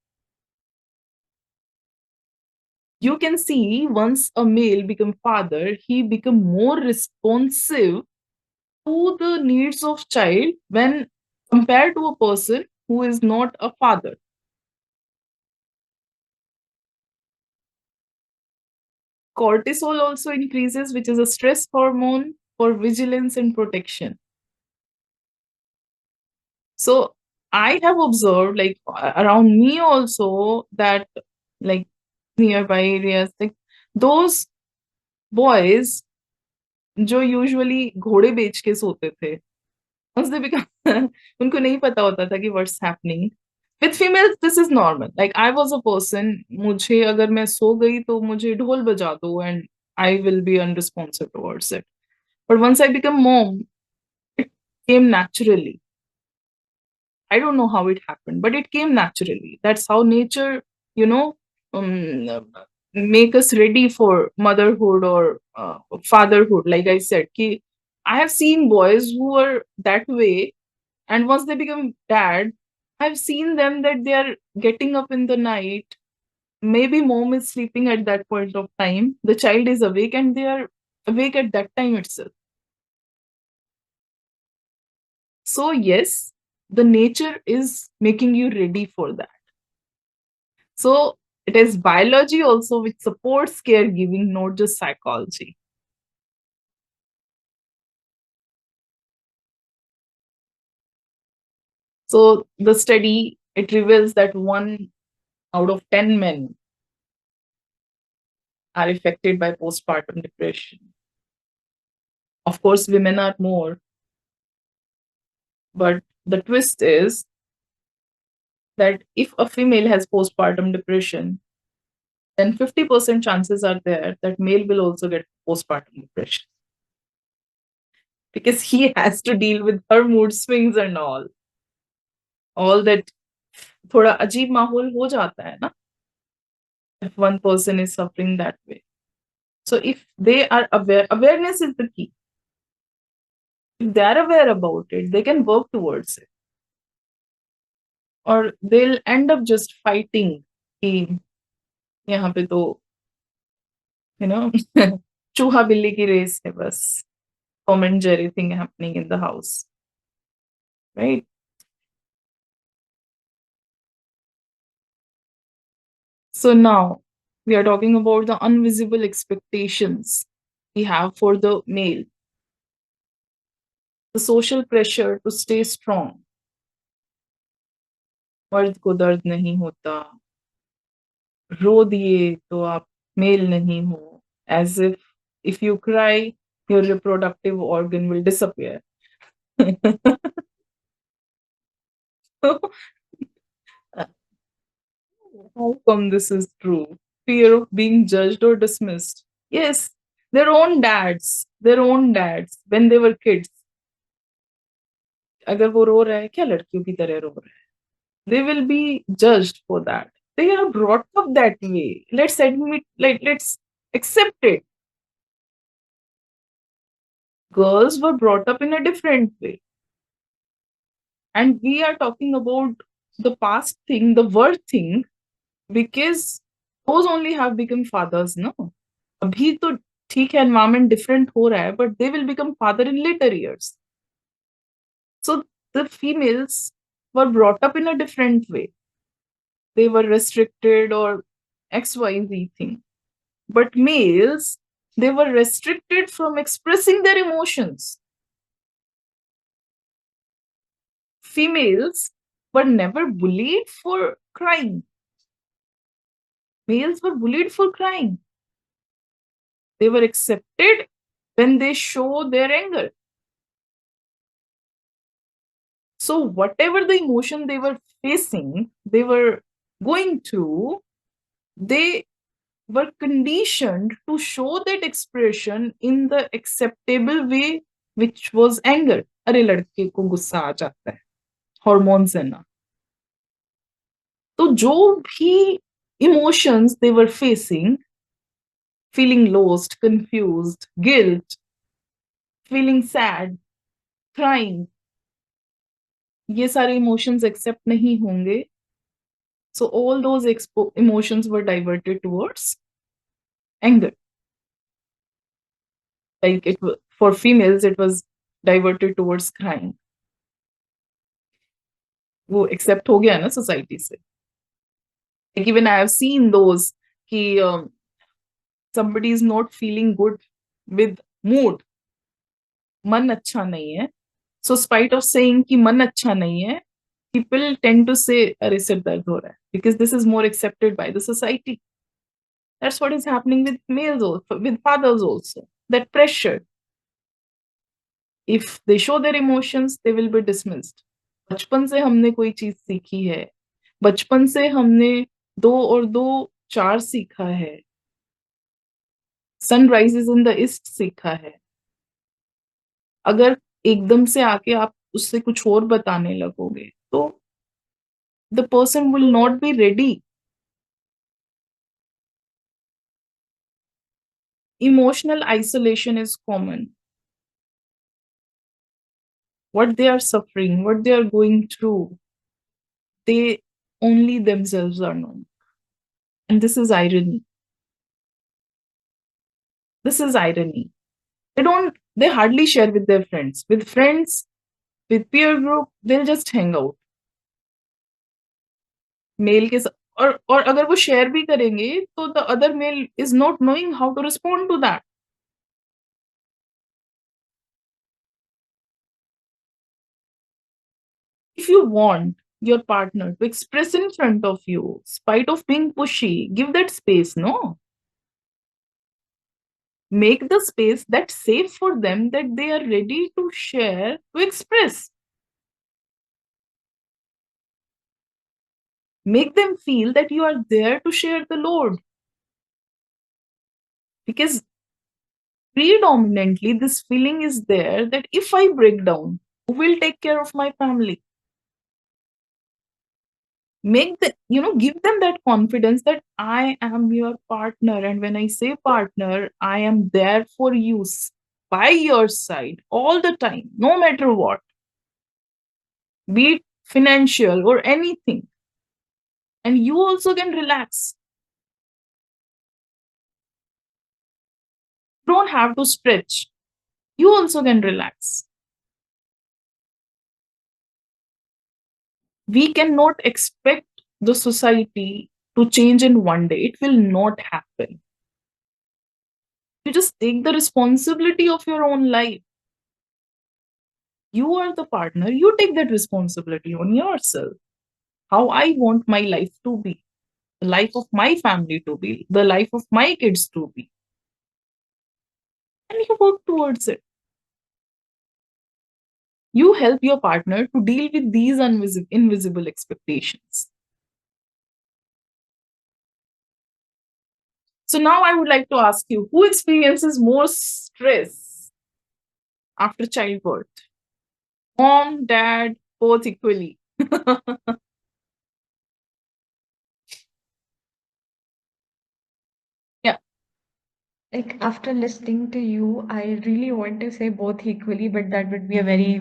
[SPEAKER 2] You can see once a male become father, he become more responsive to the needs of child when compared to a person who is not a father. Cortisol also increases, which is a stress hormone for vigilance and protection. So I have observed, like around me also, that, like, nearby areas, like those boys जो usually घोड़े बेच के सोते थे, once they become उनको नहीं पता होता था कि what's happening. With females this is normal, like I was a person, मुझे अगर मैं सो गई तो मुझे ढोल बजा दो and I will be unresponsive towards it. But once I become mom, it came naturally. I don't know how it happened, but it came naturally. That's how nature, you know, make us ready for motherhood or fatherhood. Like I said, ki, I have seen boys who are that way, and once they become dad, I've seen them that they are getting up in the night. Maybe mom is sleeping at that point of time. The child is awake, and they are awake at that time itself. So yes, the nature is making you ready for that. So it is biology also which supports caregiving, not just psychology. So the study, it reveals that 1 out of 10 men are affected by postpartum depression. Of course, women are more, but the twist is that if a female has postpartum depression, then 50% chances are there that male will also get postpartum depression because he has to deal with her mood swings and all that थोड़ा अजीब माहौल हो जाता है ना if one person is suffering that way. So if they are aware, awareness is the key. If they are aware about it, they can work towards it. Or they'll end up just fighting कि यहाँ पे तो you know चूहा बिल्ली की race है बस. Tom and Jerry thing happening in the house, right? So now we are talking about the invisible expectations we have for the male, the social pressure to stay strong. मर्द को दर्द नहीं होता, रो दिए तो आप मेल नहीं हो, as if you cry, your reproductive organ will disappear. So, how come this is true? Fear of being judged or dismissed. Yes, their own dads, when they were kids, अगर वो रो रहा है, क्या लड़कियों की तरह रो रहा है? They will be judged for that. They are brought up that way. Let's admit, like, let's accept it. Girls were brought up in a different way. And we are talking about the past thing, the worth thing, because those only have become fathers, no? अभी तो ठीक है environment different हो रहा है, but they will become father in later years. So the females were brought up in a different way. They were restricted or XYZ thing. But males, they were restricted from expressing their emotions. Females were never bullied for crying. Males were bullied for crying. They were accepted when they show their anger. So, whatever the emotion they were facing, they were going through, they were conditioned to show that expression in the acceptable way, which was anger. अरे लड़के को गुस्सा आ जाता है, hormones है ना. तो जो भी emotions they were facing, feeling lost, confused, guilt, feeling sad, crying, ये सारे emotions accept नहीं होंगे. So all those emotions were diverted towards anger. Like for females, it was diverted towards crying. वो accept हो गया ना society से. Like even I have seen those कि somebody is not feeling good with mood. मन अच्छा नहीं है. So spite of saying कि मन अच्छा नहीं है, people tend to say अरे सिर दर्द हो रहा है, because this is more accepted by the society. That's what is happening with males also, with fathers also. That pressure. If they show their emotions, they will be dismissed. बचपन से हमने कोई चीज सीखी है, बचपन से हमने 2 और 2 4 सीखा है, sun rises in the east सीखा है। अगर एकदम से आके आप उससे कुछ और बताने लगोगे तो the person will not be ready. Emotional isolation is common. What they are suffering, what they are going through, they only themselves are known. And this is irony. This is irony. They hardly share with their friends. With friends, with peer group, they'll just hang out. Male के साथ, और अगर वो share भी करेंगे तो the other male is not knowing how to respond to that. If you want your partner to express in front of you, spite of being pushy, give that space, no? Make the space that's safe for them, that they are ready to share, to express. Make them feel that you are there to share the load. Because predominantly, this feeling is there that if I break down, who will take care of my family? Make the, give them that confidence that I am your partner. And when I say partner, I am there for you, by your side all the time, no matter what, be it financial or anything. And you also can relax. Don't have to stretch. You also can relax. We cannot expect the society to change in one day. It will not happen. You just take the responsibility of your own life. You are the partner. You take that responsibility on yourself. How I want my life to be, the life of my family to be, the life of my kids to be. And you work towards it. You help your partner to deal with these invisible expectations. So now I would like to ask you, who experiences more stress after childbirth? Mom, dad, both equally. Yeah.
[SPEAKER 1] Like after listening to you, I really want to say both equally, but that would be a very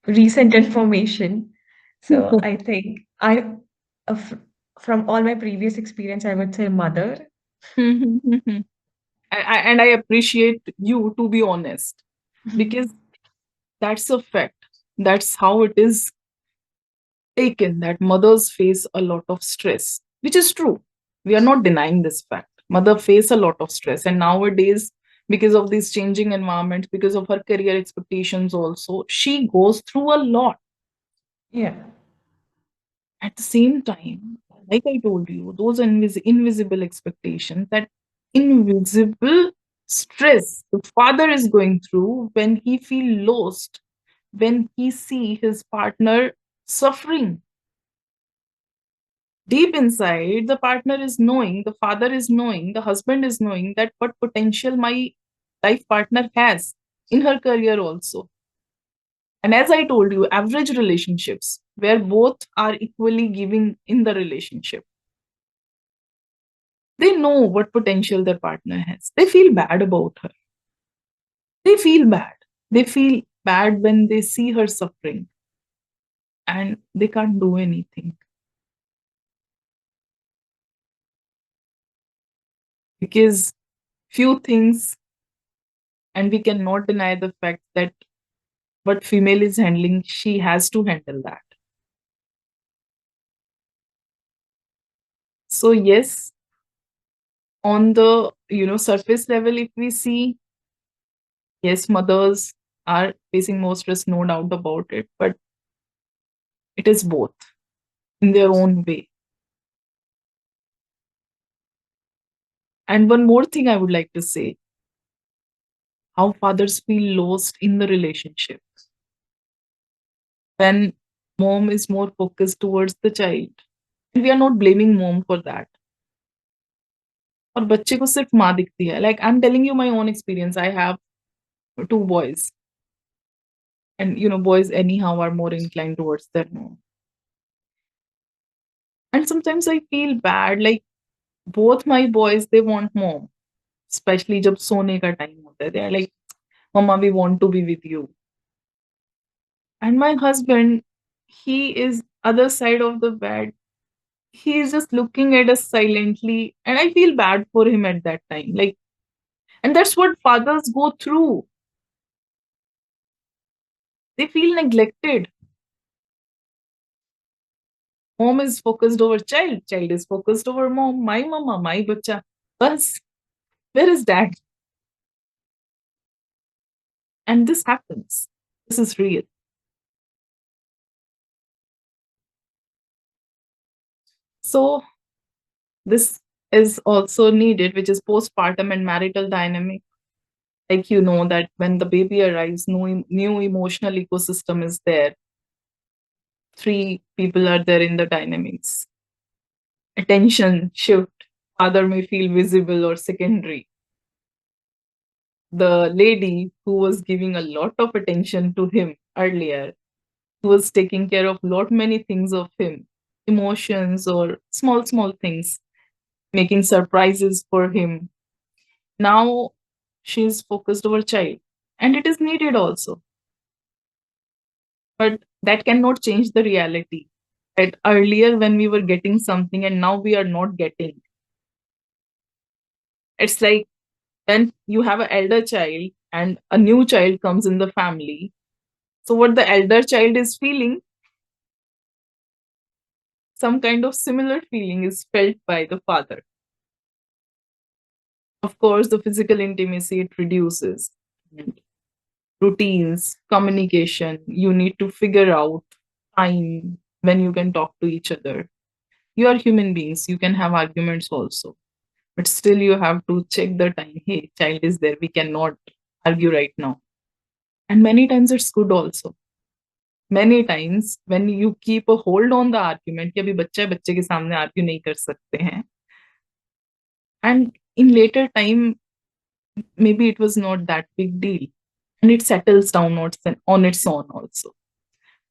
[SPEAKER 1] recent information. So I think uh, f- from all my previous experience, I would say mother.
[SPEAKER 2] And I appreciate you to be honest, because that's a fact. That's how it is taken, that mothers face a lot of stress, which is true. We are not denying this fact. Mother face a lot of stress, and nowadays, because of this changing environment, because of her career expectations, also she goes through a lot.
[SPEAKER 1] Yeah.
[SPEAKER 2] At the same time, like I told you, those invisible expectations, that invisible stress the father is going through when he feel lost, when he see his partner suffering. Deep inside, the partner is knowing, the father is knowing, the husband is knowing that what potential my life partner has in her career also. And as I told you, average relationships where both are equally giving in the relationship, they know what potential their partner has. They feel bad about her. They feel bad. They feel bad when they see her suffering and they can't do anything because few things, and we cannot deny the fact that what female is handling, she has to handle that. So yes, on the surface level, if we see, yes, mothers are facing more stress, no doubt about it, but it is both in their own way. And one more thing I would like to say, how fathers feel lost in the relationship when mom is more focused towards the child. And we are not blaming mom for that. और बच्चे को सिर्फ माँ दिखती है. Like I'm telling you my own experience. I have two boys, and boys anyhow are more inclined towards their mom. And sometimes I feel bad. Like both my boys, they want mom, especially जब सोने का time होता है. They are like, Mama, we want to be with you. And my husband, he is other side of the bed. He is just looking at us silently, and I feel bad for him at that time. Like, and that's what fathers go through. They feel neglected. Mom is focused over child. Child is focused over mom. My mama, my bacha. Bas, where is dad? And this happens. This is real. So this is also needed, which is postpartum and marital dynamic. Like that when the baby arrives, new emotional ecosystem is there. Three people are there in the dynamics. Attention shift. Father may feel visible or secondary. The lady who was giving a lot of attention to him earlier, who was taking care of lot many things of him, emotions or small things, making surprises for him. Now she's focused over child, and it is needed also. But that cannot change the reality that earlier when we were getting something and now we are not getting. It's like when you have an elder child and a new child comes in the family. So what the elder child is feeling, some kind of similar feeling is felt by the father. Of course, the physical intimacy it reduces. And routines, communication, you need to figure out time when you can talk to each other. You are human beings, you can have arguments also. But still you have to check the time. Hey, child is there, we cannot argue right now. And many times it's good also. Many times when you keep a hold on the argument कि अभी बच्चा है बच्चे के सामने argue नहीं कर सकते हैं, and in later time maybe it was not that big deal and it settles down on its own also.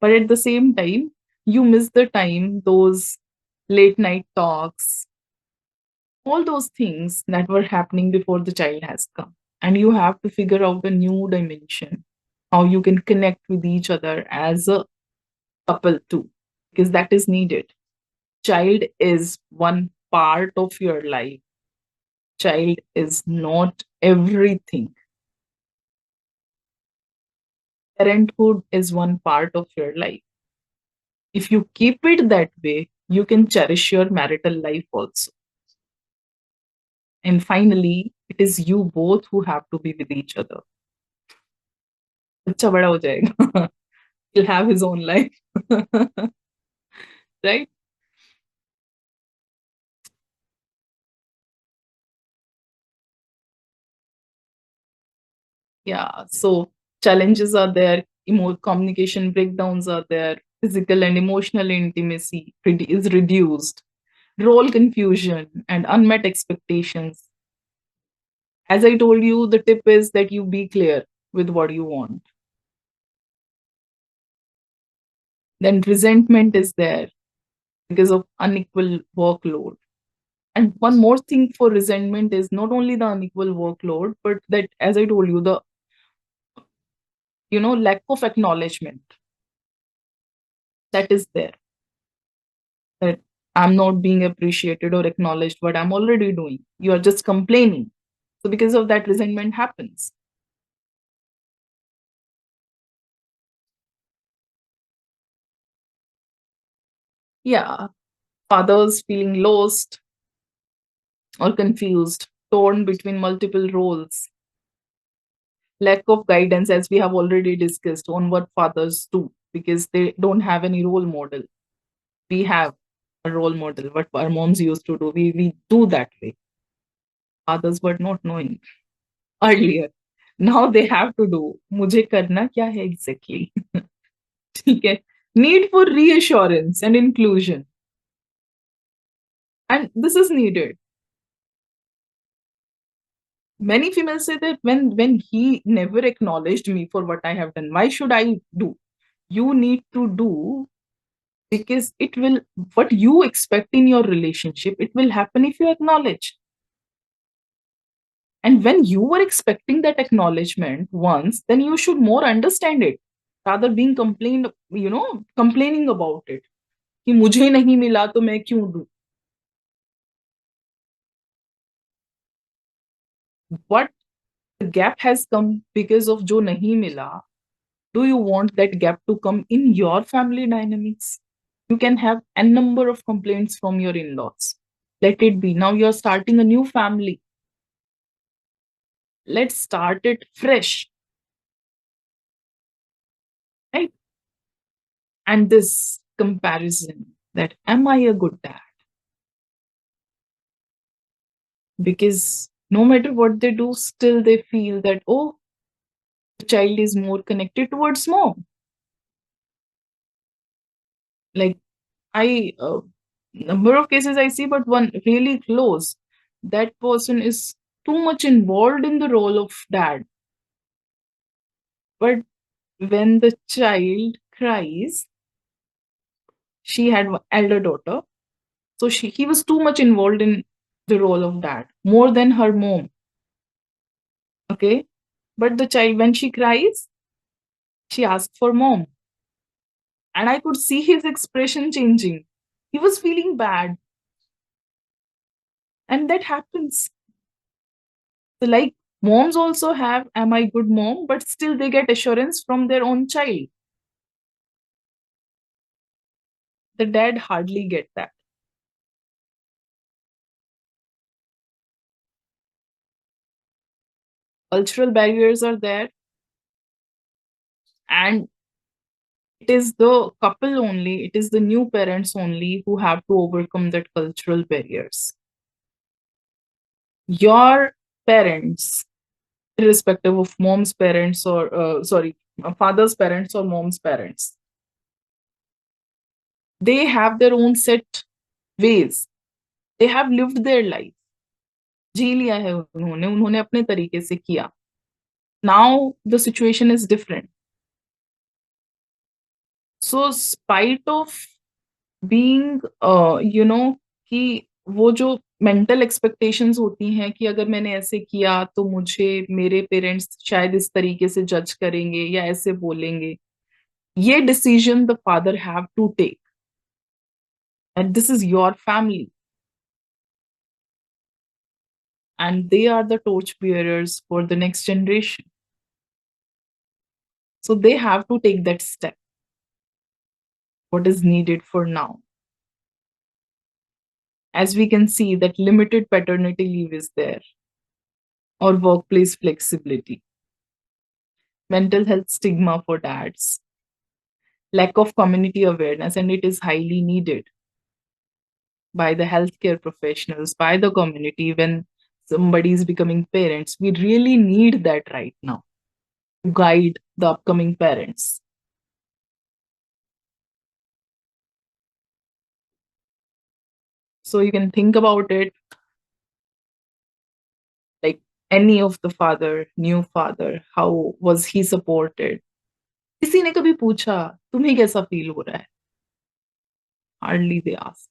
[SPEAKER 2] But at the same time, you miss the time, those late night talks, all those things that were happening before the child has come. And you have to figure out a new dimension, how you can connect with each other as a couple too, because that is needed. Child is one part of your life. Child is not everything. Parenthood is one part of your life. If you keep it that way, you can cherish your marital life also. And finally, it is you both who have to be with each other. बच्चा बड़ा हो जाएगा. He'll have his own life. Right? Yeah. So challenges are there, communication breakdowns are there, physical and emotional intimacy is reduced, role confusion and unmet expectations. As I told you, the tip is that you be clear with what you want. Then resentment is there because of unequal workload. And one more thing for resentment is not only the unequal workload, but that, as I told you, the lack of acknowledgement that is there. That I'm not being appreciated or acknowledged what I'm already doing. You are just complaining. So because of that, resentment happens. Yeah, fathers feeling lost or confused, torn between multiple roles, lack of guidance, as we have already discussed, on what fathers do because they don't have any role model. We have a role model, what our moms used to do. We do that way. Fathers were not knowing earlier. Now they have to do, मुझे करना क्या है exactly exactly? ठीक है. Need for reassurance and inclusion, and this is needed. Many females say that when he never acknowledged me for what I have done, why should I do? You need to do, because it will, what you expect in your relationship, it will happen if you acknowledge. And when you were expecting that acknowledgement once, then you should more understand it rather being complained, complaining about it, कि मुझे नहीं मिला तो मैं क्यों दूं. What the gap has come because of जो नहीं मिला, do you want that gap to come in your family dynamics? You can have a number of complaints from your in-laws. Let it be. Now you're starting a new family. Let's start it fresh, right? And this comparison, that am I a good dad? Because no matter what they do, still they feel that, oh, the child is more connected towards mom. Like, I, number of cases I see, but one really close, that person is too much involved in the role of dad. But when the child cries, she had one elder daughter, so he was too much involved in the role of dad, more than her mom. Okay, but the child, when she cries, she asks for mom, and I could see his expression changing. He was feeling bad, and that happens. So, like, moms also have, am I good mom? But still, they get assurance from their own child. The dad hardly get that. Cultural barriers are there, and it is the couple only, it is the new parents only who have to overcome that cultural barriers. Your parents, irrespective of mom's parents or, sorry, father's parents or mom's parents, they have their own set ways. They have lived their life. जी लिया है उन्होंने उन्होंने अपने तरीके से किया. Now the situation is different. So spite of being, कि वो जो मेंटल एक्सपेक्टेशंस होती हैं कि अगर मैंने ऐसे किया तो मुझे मेरे पेरेंट्स शायद इस तरीके से जज करेंगे या ऐसे बोलेंगे, ये decision the father have to take, and this is your family, and they are the torch bearers for the next generation. So they have to take that step, what is needed for now. As we can see, that limited paternity leave is there, or workplace flexibility, mental health stigma for dads, lack of community awareness, and it is highly needed by the healthcare professionals, by the community. When somebody is becoming parents, we really need that right now to guide the upcoming parents. So you can think about it, like any of the father, new father, how was he supported? किसी ने कभी पूछा तुम्हें कैसा feel हो रहा है? Hardly they ask.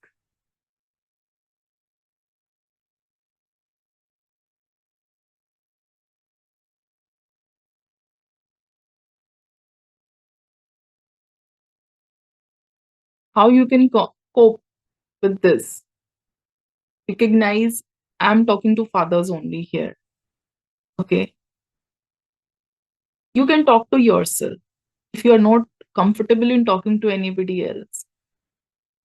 [SPEAKER 2] How you can cope with this? Recognize, I'm talking to fathers only here. Okay, you can talk to yourself. If you are not comfortable in talking to anybody else,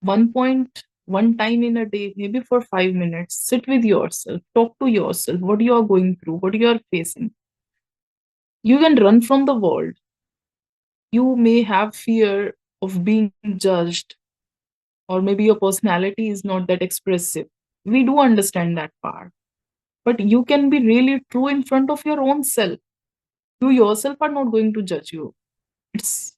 [SPEAKER 2] one time in a day, maybe for 5 minutes, sit with yourself, talk to yourself, what you are going through, what you are facing. You can run from the world. You may have fear of being judged, or maybe your personality is not that expressive. We do understand that part. But you can be really true in front of your own self. You yourself are not going to judge you. It's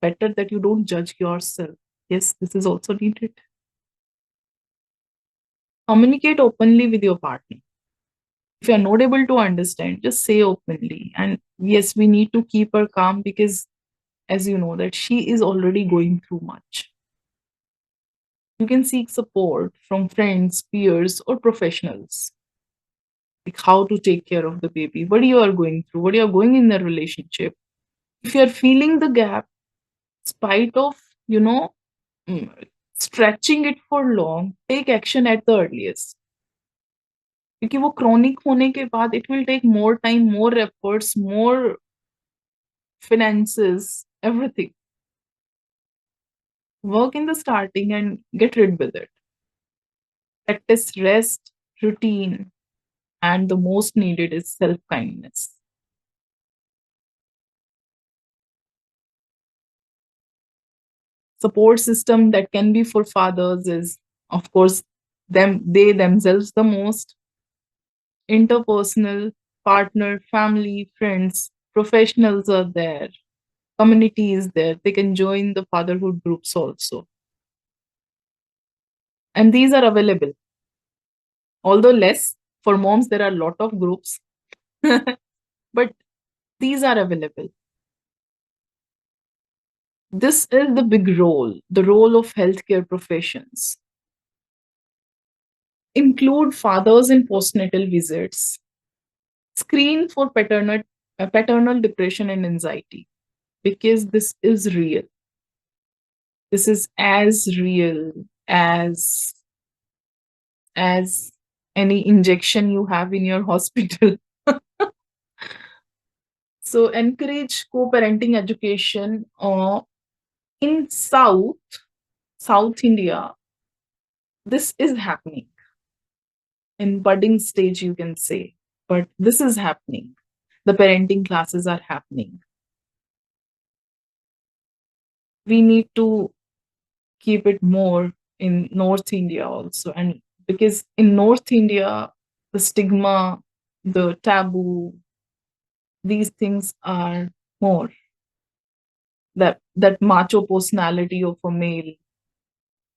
[SPEAKER 2] better that you don't judge yourself. Yes, this is also needed. Communicate openly with your partner. If you're not able to understand, just say openly. And yes, we need to keep her calm because, as you know, that she is already going through much. You can seek support from friends, peers, or professionals, like how to take care of the baby, what you are going through, what you are going in the relationship. If you are feeling the gap, spite of, you know, mm, stretching it for long, take action at the earliest. क्योंकि वो chronic होने के बाद it will take more time, more efforts, more finances, everything. Work in the starting and get rid with it. Practice rest, routine, and the most needed is self kindness. Support system that can be for fathers is, of course, they themselves the most. Interpersonal, partner, family, friends, professionals are there. Community is there. They can join the fatherhood groups also. And these are available. Although less, for moms, there are a lot of groups, but these are available. This is the big role, the role of healthcare professions. Include fathers in postnatal visits, screen for paternal depression and anxiety, because this is real. This is as real as any injection you have in your hospital. So encourage co-parenting education in South India. This is happening in budding stage, you can say, but this is happening. The parenting classes are happening. We need to keep it more in North India also, and because in North India, the stigma, the taboo, these things are more. That macho personality of a male,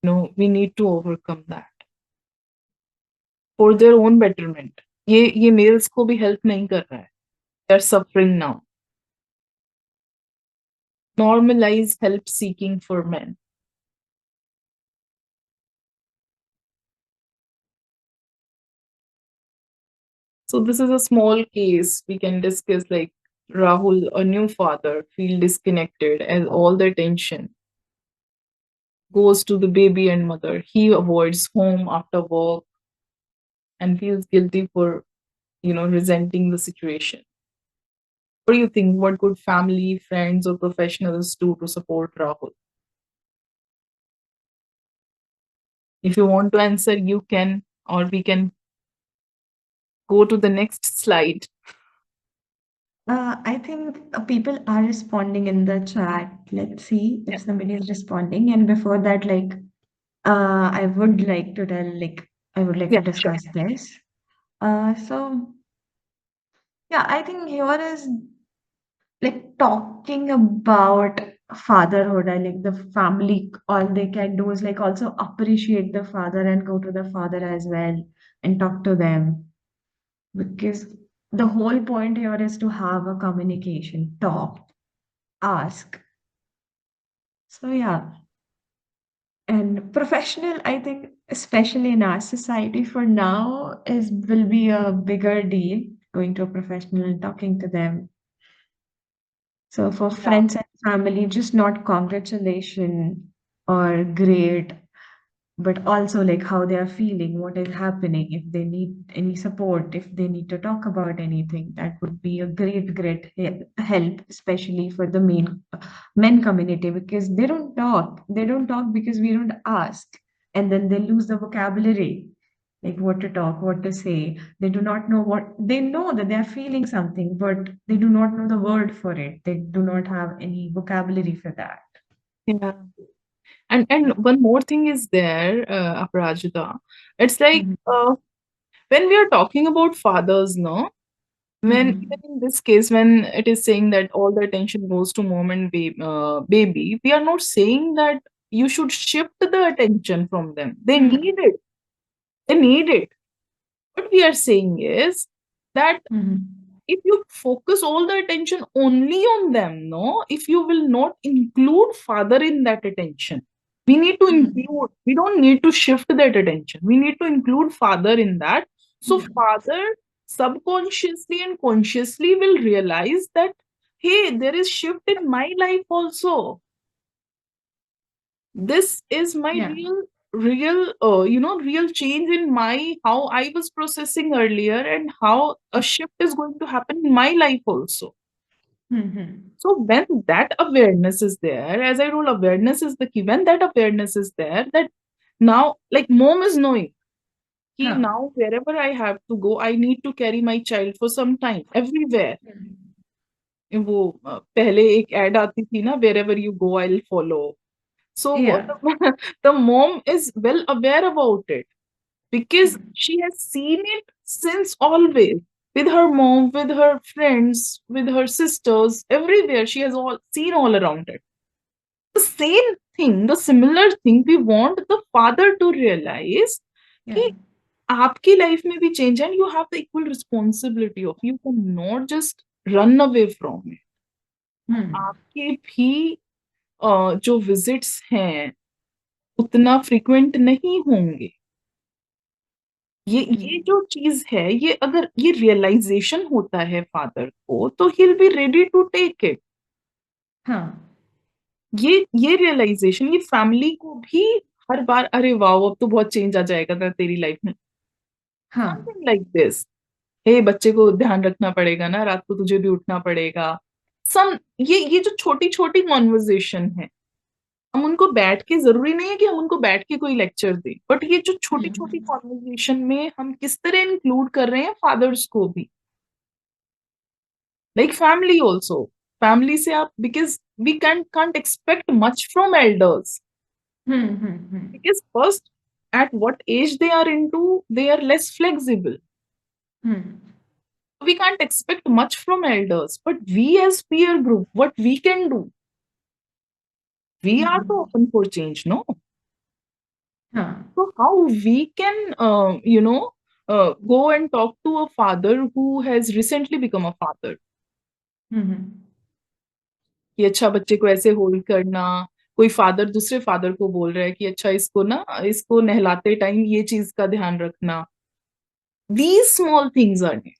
[SPEAKER 2] we need to overcome that for their own betterment. ये males को भी help नहीं कर रहा है. They're suffering now. Normalize help seeking for men. So this is a small case we can discuss, like Rahul, a new father, feel disconnected as all the attention goes to the baby and mother. He avoids home after work and feels guilty for, resenting the situation. What do you think? What could family, friends, or professionals do to support Rahul? If you want to answer, you can, or we can go to the next slide.
[SPEAKER 1] I think people are responding in the chat. Let's see
[SPEAKER 2] Yeah,
[SPEAKER 1] if somebody is responding. And before that, I would like to tell, I would like
[SPEAKER 2] yeah,
[SPEAKER 1] to
[SPEAKER 2] sure.
[SPEAKER 1] discuss this. So yeah, I think here is like talking about fatherhood. I like the family, all they can do is like also appreciate the father and go to the father as well and talk to them. Because the whole point here is to have a communication, talk, ask. So yeah, and professional, I think, especially in our society for now, is will be a bigger deal going to a professional and talking to them. So for
[SPEAKER 2] Yeah.
[SPEAKER 1] friends and family, just not congratulation or great, but also like how they are feeling, what is happening, if they need any support, if they need to talk about anything, that would be a great help, especially for the men community, because they don't talk because we don't ask, and then they lose the vocabulary, like what to talk, what to say. They do not know what they know that they are feeling something, but they do not know the word for it. They do not have any vocabulary for that.
[SPEAKER 2] Yeah. And one more thing is there, Aparajita. It's like
[SPEAKER 1] Mhm.
[SPEAKER 2] when we are talking about fathers, no, When even in this case, when it is saying that all the attention goes to mom and baby, we are not saying that you should shift the attention from them. They need it. They need it. What we are saying is that if you focus all the attention only on them, no, if you will not include father in that attention, we need to include, we don't need to shift that attention. We need to include father in that. So,
[SPEAKER 1] Yeah.
[SPEAKER 2] father subconsciously and consciously will realize that, hey, there is shift in my life also. This is my
[SPEAKER 1] Yeah.
[SPEAKER 2] real change in my how I was processing earlier, and how a shift is going to happen in my life also. So when that awareness is there, as I told, awareness is the key. When that awareness is there, that now, like, mom is knowing कि
[SPEAKER 1] Huh.
[SPEAKER 2] now wherever I have to go, I need to carry my child for some time everywhere. वो पहले एक ad आती थी ना, wherever you go, I'll follow. So
[SPEAKER 1] Yeah.
[SPEAKER 2] the mom is well aware about it, because she has seen it since always, with her mom, with her friends, with her sisters, everywhere. She has all seen all around it. The same thing, the similar thing, we want the father to realize
[SPEAKER 1] Yeah.
[SPEAKER 2] कि आपकी life में भी change है, and you have the equal responsibility of, you can not just run away from it. आपके भी जो visits हैं उतना फ्रीक्वेंट नहीं होंगे. ये जो चीज है, ये अगर ये रियलाइजेशन होता है फादर को, तो he will be ready to take it.
[SPEAKER 1] Huh.
[SPEAKER 2] ये रियलाइजेशन, ये फैमिली को भी हर बार, अरे वाओ, अब तो बहुत चेंज आ जाएगा ना तेरी लाइफ में,
[SPEAKER 1] Huh.
[SPEAKER 2] Something like this. Hey, बच्चे को ध्यान रखना पड़ेगा ना, रात को तुझे भी उठना पड़ेगा. सम ये जो छोटी छोटी कॉन्वर्जेशन है, हम उनको बैठ के, जरूरी नहीं है कि हम उनको बैठ के कोई लेक्चर दें, बट ये जो छोटी छोटी कॉन्वर्जेशन में हम किस तरह इंक्लूड कर रहे हैं फादर्स को भी, लाइक फैमिली ऑल्सो. फैमिली से आप, because we can't expect much from elders, because first, at what age they are into, they are less flexible. We can't expect much from elders, but we as peer group, what we can do, we are so open for change, no?
[SPEAKER 1] Huh.
[SPEAKER 2] So how we can, go and talk to a father who has recently become a father, कि अच्छा बच्चे को ऐसे hold करना, कोई father दूसरे father को बोल रहा है कि अच्छा इसको ना, इसको नहलाते टाइम ये चीज का ध्यान रखना. These small things are needed.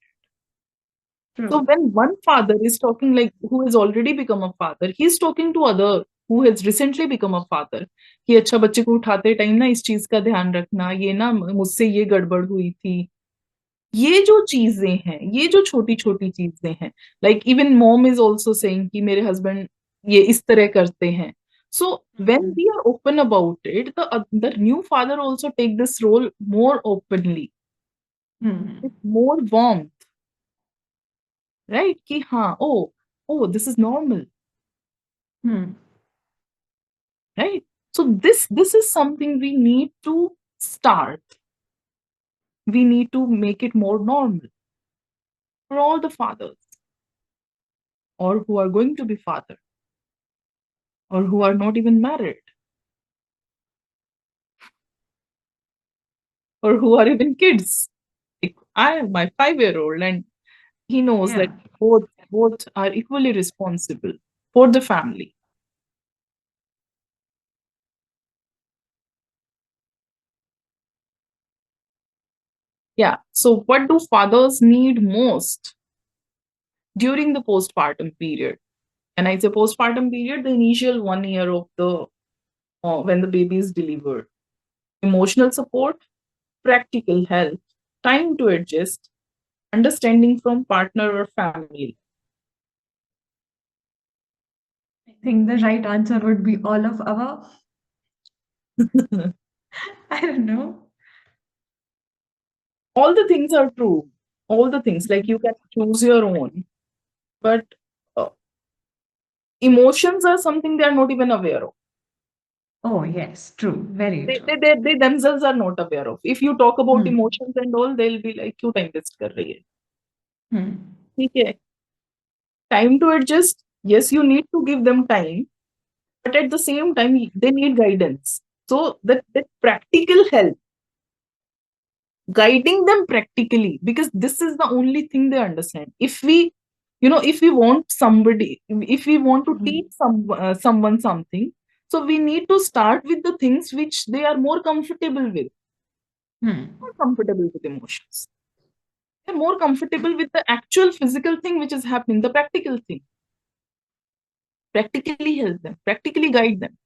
[SPEAKER 2] So
[SPEAKER 1] True.
[SPEAKER 2] when one father is talking, like who has already become a father, he is talking to other who has recently become a father, कि अच्छा बच्चे को उठाते टाइम ना इस चीज का ध्यान रखना, ये ना मुझसे ये गड़बड़ हुई थी. ये जो चीजें हैं, ये जो छोटी छोटी चीजें हैं, like even mom is also saying कि मेरे हस्बैंड ये इस तरह करते हैं. So when we are open about it, the new father also take this role more openly, with more warmth, right? कि हाँ, oh, this is normal, right? So this is something we need to start. We need to make it more normal for all the fathers, or who are going to be father, or who are not even married, or who are even kids. Like, I have my 5-year-old, and he knows that
[SPEAKER 1] Yeah.
[SPEAKER 2] both are equally responsible for the family. Yeah. So what do fathers need most during the postpartum period? And I say postpartum period, the initial 1 year of the when the baby is delivered. Emotional support, practical help, time to adjust, understanding from partner or family.
[SPEAKER 1] I think the right answer would be all of our. I don't know.
[SPEAKER 2] All the things are true. All the things, like you can choose your own, but uh, emotions are something they are not even aware of.
[SPEAKER 1] Oh, yes, true. Very
[SPEAKER 2] They,
[SPEAKER 1] true.
[SPEAKER 2] they, they, they themselves are not aware of. If you talk about
[SPEAKER 1] Hmm.
[SPEAKER 2] emotions and all, they'll be like, क्यों time waste कर रही है?
[SPEAKER 1] Hmm.
[SPEAKER 2] ठीक है, time to adjust. Yes, you need to give them time, but at the same time, they need guidance. So that practical help, guiding them practically, because this is the only thing they understand. If we, if we want somebody, if we want to teach
[SPEAKER 1] Mhm.
[SPEAKER 2] someone something, so we need to start with the things which they are more comfortable with. More
[SPEAKER 1] Hmm.
[SPEAKER 2] comfortable with emotions. They're more comfortable with the actual physical thing which is happening, the practical thing. Practically help them, practically guide them.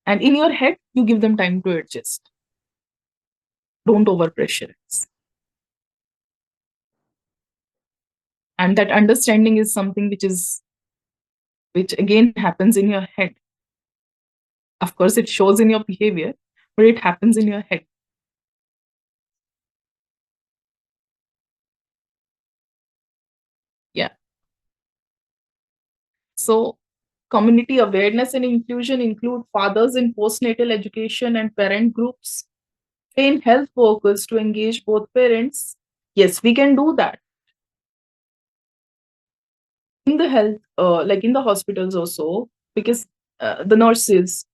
[SPEAKER 2] And in your head, you give them time to adjust. Don't overpressurize. And that understanding is something which again happens in your head. Of course, it shows in your behavior, but it happens in your head. Yeah. So community awareness and inclusion include fathers in postnatal education and parent groups, train health workers to engage both parents. Yes, we can do that in the health, like in the hospitals also, because the nurses,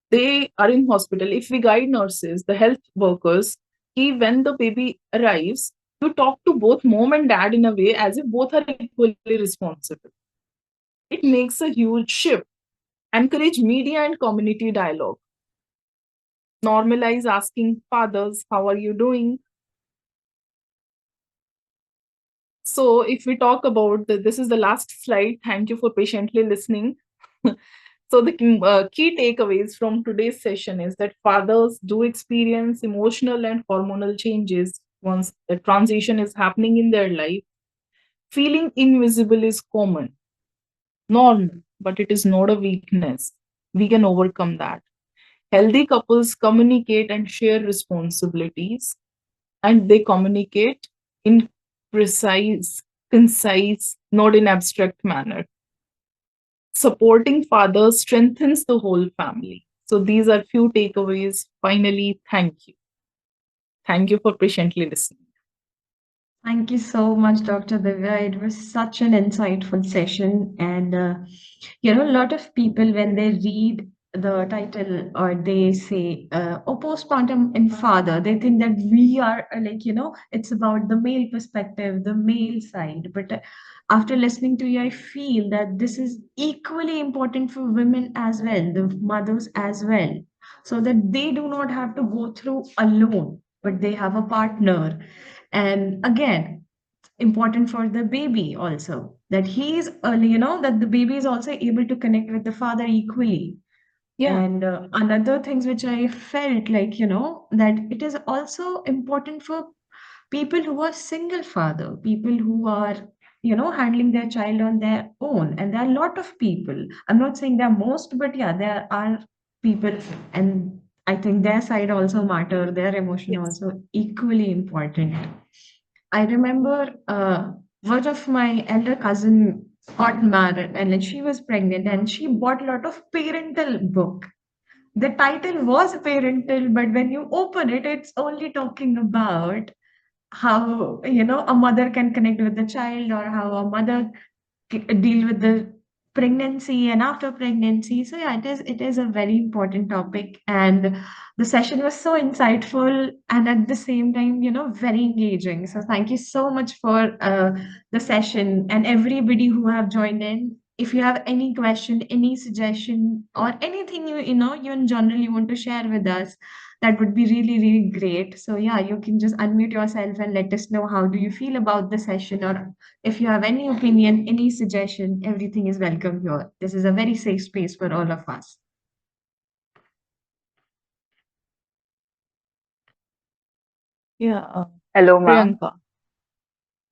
[SPEAKER 2] they are in hospital. If we guide nurses, the health workers, when the baby arrives, you talk to both mom and dad in a way as if both are equally responsible. It makes a huge shift. Encourage media and community dialogue. Normalize asking fathers, how are you doing? So, if we talk about this is the last slide. Thank you for patiently listening. So, the key takeaways from today's session is that fathers do experience emotional and hormonal changes once the transition is happening in their life. Feeling invisible is common, normal, but it is not a weakness. We can overcome that. Healthy couples communicate and share responsibilities, and they communicate in precise, concise, not in abstract manner. Supporting fathers strengthens the whole family. So these are few takeaways. Finally, thank you. Thank you for patiently listening.
[SPEAKER 1] Thank you so much, Dr. Divya. It was such an insightful session. And, a lot of people, when they read the title or they say, oh, postpartum and father, they think that we are like, it's about the male perspective, the male side. But after listening to you, I feel that this is equally important for women as well, the mothers as well, so that they do not have to go through alone, but they have a partner. And again, important for the baby also, that he's that the baby is also able to connect with the father equally.
[SPEAKER 2] Yeah.
[SPEAKER 1] And another things which I felt like, that it is also important for people who are single father, people who are, handling their child on their own. And there are a lot of people. I'm not saying they're most, but yeah, there are people. And I think their side also matter, their emotion
[SPEAKER 2] Yes.
[SPEAKER 1] also equally important. I remember one of my elder cousin got married and then she was pregnant and she bought a lot of parental book. The title was parental, but when you open it, it's only talking about how, a mother can connect with the child, or how a mother deal with the pregnancy and after pregnancy. So yeah, it is a very important topic, and the session was so insightful and at the same time, very engaging. So thank you so much for the session and everybody who have joined in. If you have any question, any suggestion, or anything you in general you want to share with us, that would be really, really great. So yeah, you can just unmute yourself and let us know how do you feel about the session, or if you have any opinion, any suggestion, everything is welcome here. This is a very safe space for all of us.
[SPEAKER 2] Yeah.
[SPEAKER 3] Hello, ma'am.
[SPEAKER 2] Priyanka.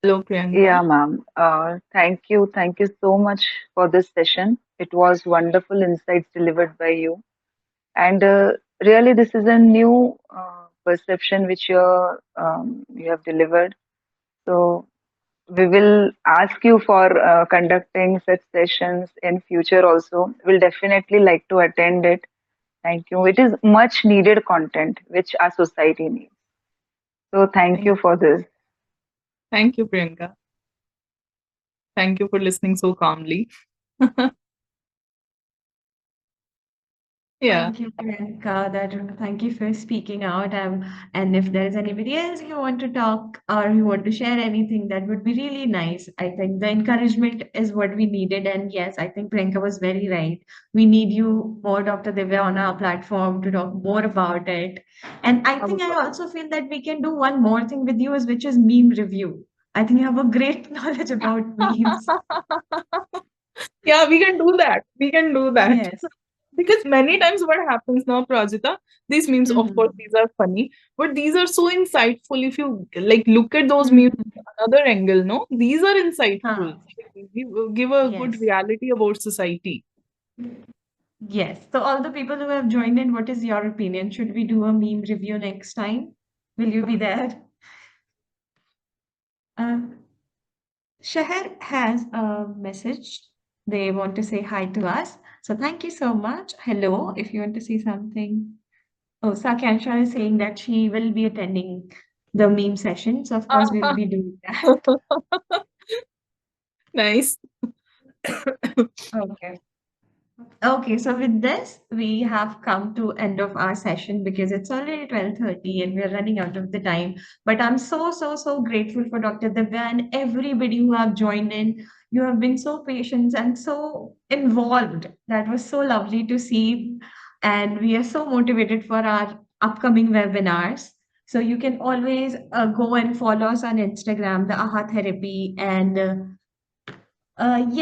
[SPEAKER 2] Hello, Priyanka.
[SPEAKER 3] Yeah, ma'am. Thank you. Thank you so much for this session. It was wonderful insights delivered by you. And really, this is a new perception which you have delivered. So we will ask you for conducting such sessions in future also. We'll definitely like to attend it. Thank you. It is much needed content which our society needs. So thank
[SPEAKER 2] Thank
[SPEAKER 3] you for this.
[SPEAKER 2] Thank you, Priyanka. Thank you for listening so calmly. Yeah.
[SPEAKER 1] Thank you, Priyanka. Thank you for speaking out. And if there's anybody else you want to talk or you want to share anything, that would be really nice. I think the encouragement is what we needed. And yes, I think Priyanka was very right. We need you more, Dr. Divya, on our platform to talk more about it. And I
[SPEAKER 2] I would
[SPEAKER 1] think I
[SPEAKER 2] love
[SPEAKER 1] also feel that we can do one more thing with you, is which is meme review. I think you have a great knowledge about memes.
[SPEAKER 2] Yeah, we can do that. We can do that.
[SPEAKER 1] Yes.
[SPEAKER 2] Because many times what happens now, Prajita, these memes, of course,
[SPEAKER 1] Mhm.
[SPEAKER 2] these are funny, but these are so insightful. If you like look at those memes
[SPEAKER 1] Mhm.
[SPEAKER 2] from another angle, no, these are
[SPEAKER 1] Huh.
[SPEAKER 2] insightful. Give a good
[SPEAKER 1] Yes.
[SPEAKER 2] reality about society.
[SPEAKER 1] Yes. So all the people who have joined in, what is your opinion? Should we do a meme review next time? Will you be there? Uh, Shahar has a message. They want to say hi to us. So thank you so much. Hello, if you want to say something. Oh, Sakyansha is saying that she will be attending the meme session. So of course we'll be doing that.
[SPEAKER 2] Nice.
[SPEAKER 1] Okay. Okay, so with this, we have come to end of our session because it's already 12:30 and we're running out of the time. But I'm so grateful for Dr. Divya and everybody who have joined in. You have been so patient and so involved. That was so lovely to see. And we are so motivated for our upcoming webinars. So you can always go and follow us on Instagram, the AHA Therapy, and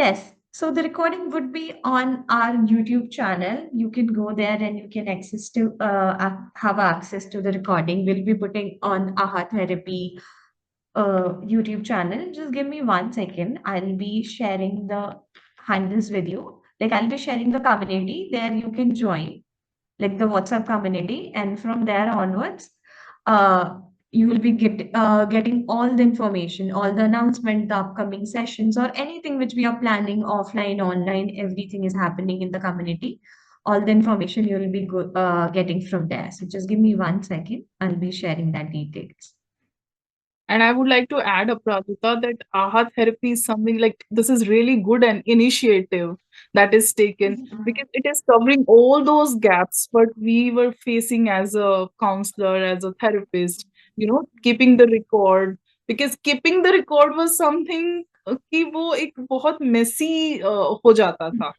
[SPEAKER 1] yes. So the recording would be on our YouTube channel. You can go there and you can have access to the recording. We'll be putting on AHA Therapy YouTube channel. Just give me 1 second. I'll be sharing the handles with you. Like I'll be sharing the community. There you can join like the WhatsApp community, and from there onwards, you will be getting all the information, all the announcement, the upcoming sessions, or anything which we are planning offline, online. Everything is happening in the community. All the information you will be getting from there. So just give me 1 second. I'll be sharing that details.
[SPEAKER 2] And I would like to add, Aparajita, that AHA therapy is something like this is really good an initiative that is taken
[SPEAKER 1] Mhm.
[SPEAKER 2] because it is covering all those gaps what we were facing as a counselor, as a therapist, keeping the record. Because keeping the record was something कि वो एक बहुत messy हो जाता था.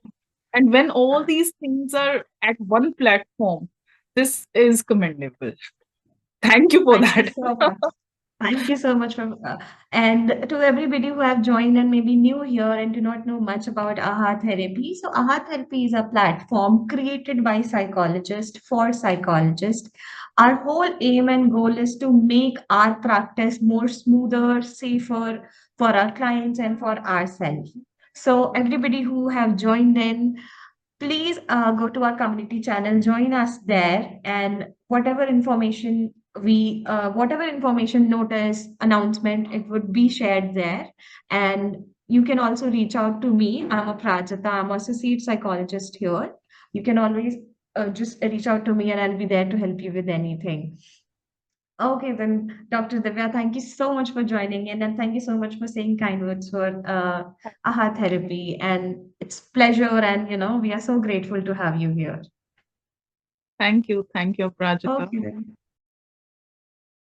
[SPEAKER 2] And when all these things are at one platform, this is commendable. Thank you for
[SPEAKER 1] Thank you
[SPEAKER 2] that.
[SPEAKER 1] so much. Thank you so much and to everybody who have joined and maybe new here and do not know much about AHA therapy. So AHA therapy is a platform created by psychologists for psychologists. Our whole aim and goal is to make our practice more smoother, safer for our clients and for ourselves. So everybody who have joined in, please go to our community channel, join us there, and whatever information, notice, announcement, it would be shared there. And you can also reach out to me. I'm a Prajata, I'm associate psychologist here. You can always just reach out to me and I'll be there to help you with anything. Okay, then, Dr. Divya, thank you so much for joining in and thank you so much for saying kind words for AHA therapy. And it's pleasure and, we are so grateful to have you here.
[SPEAKER 2] Thank you,
[SPEAKER 1] Okay,
[SPEAKER 2] Prajita.
[SPEAKER 1] then.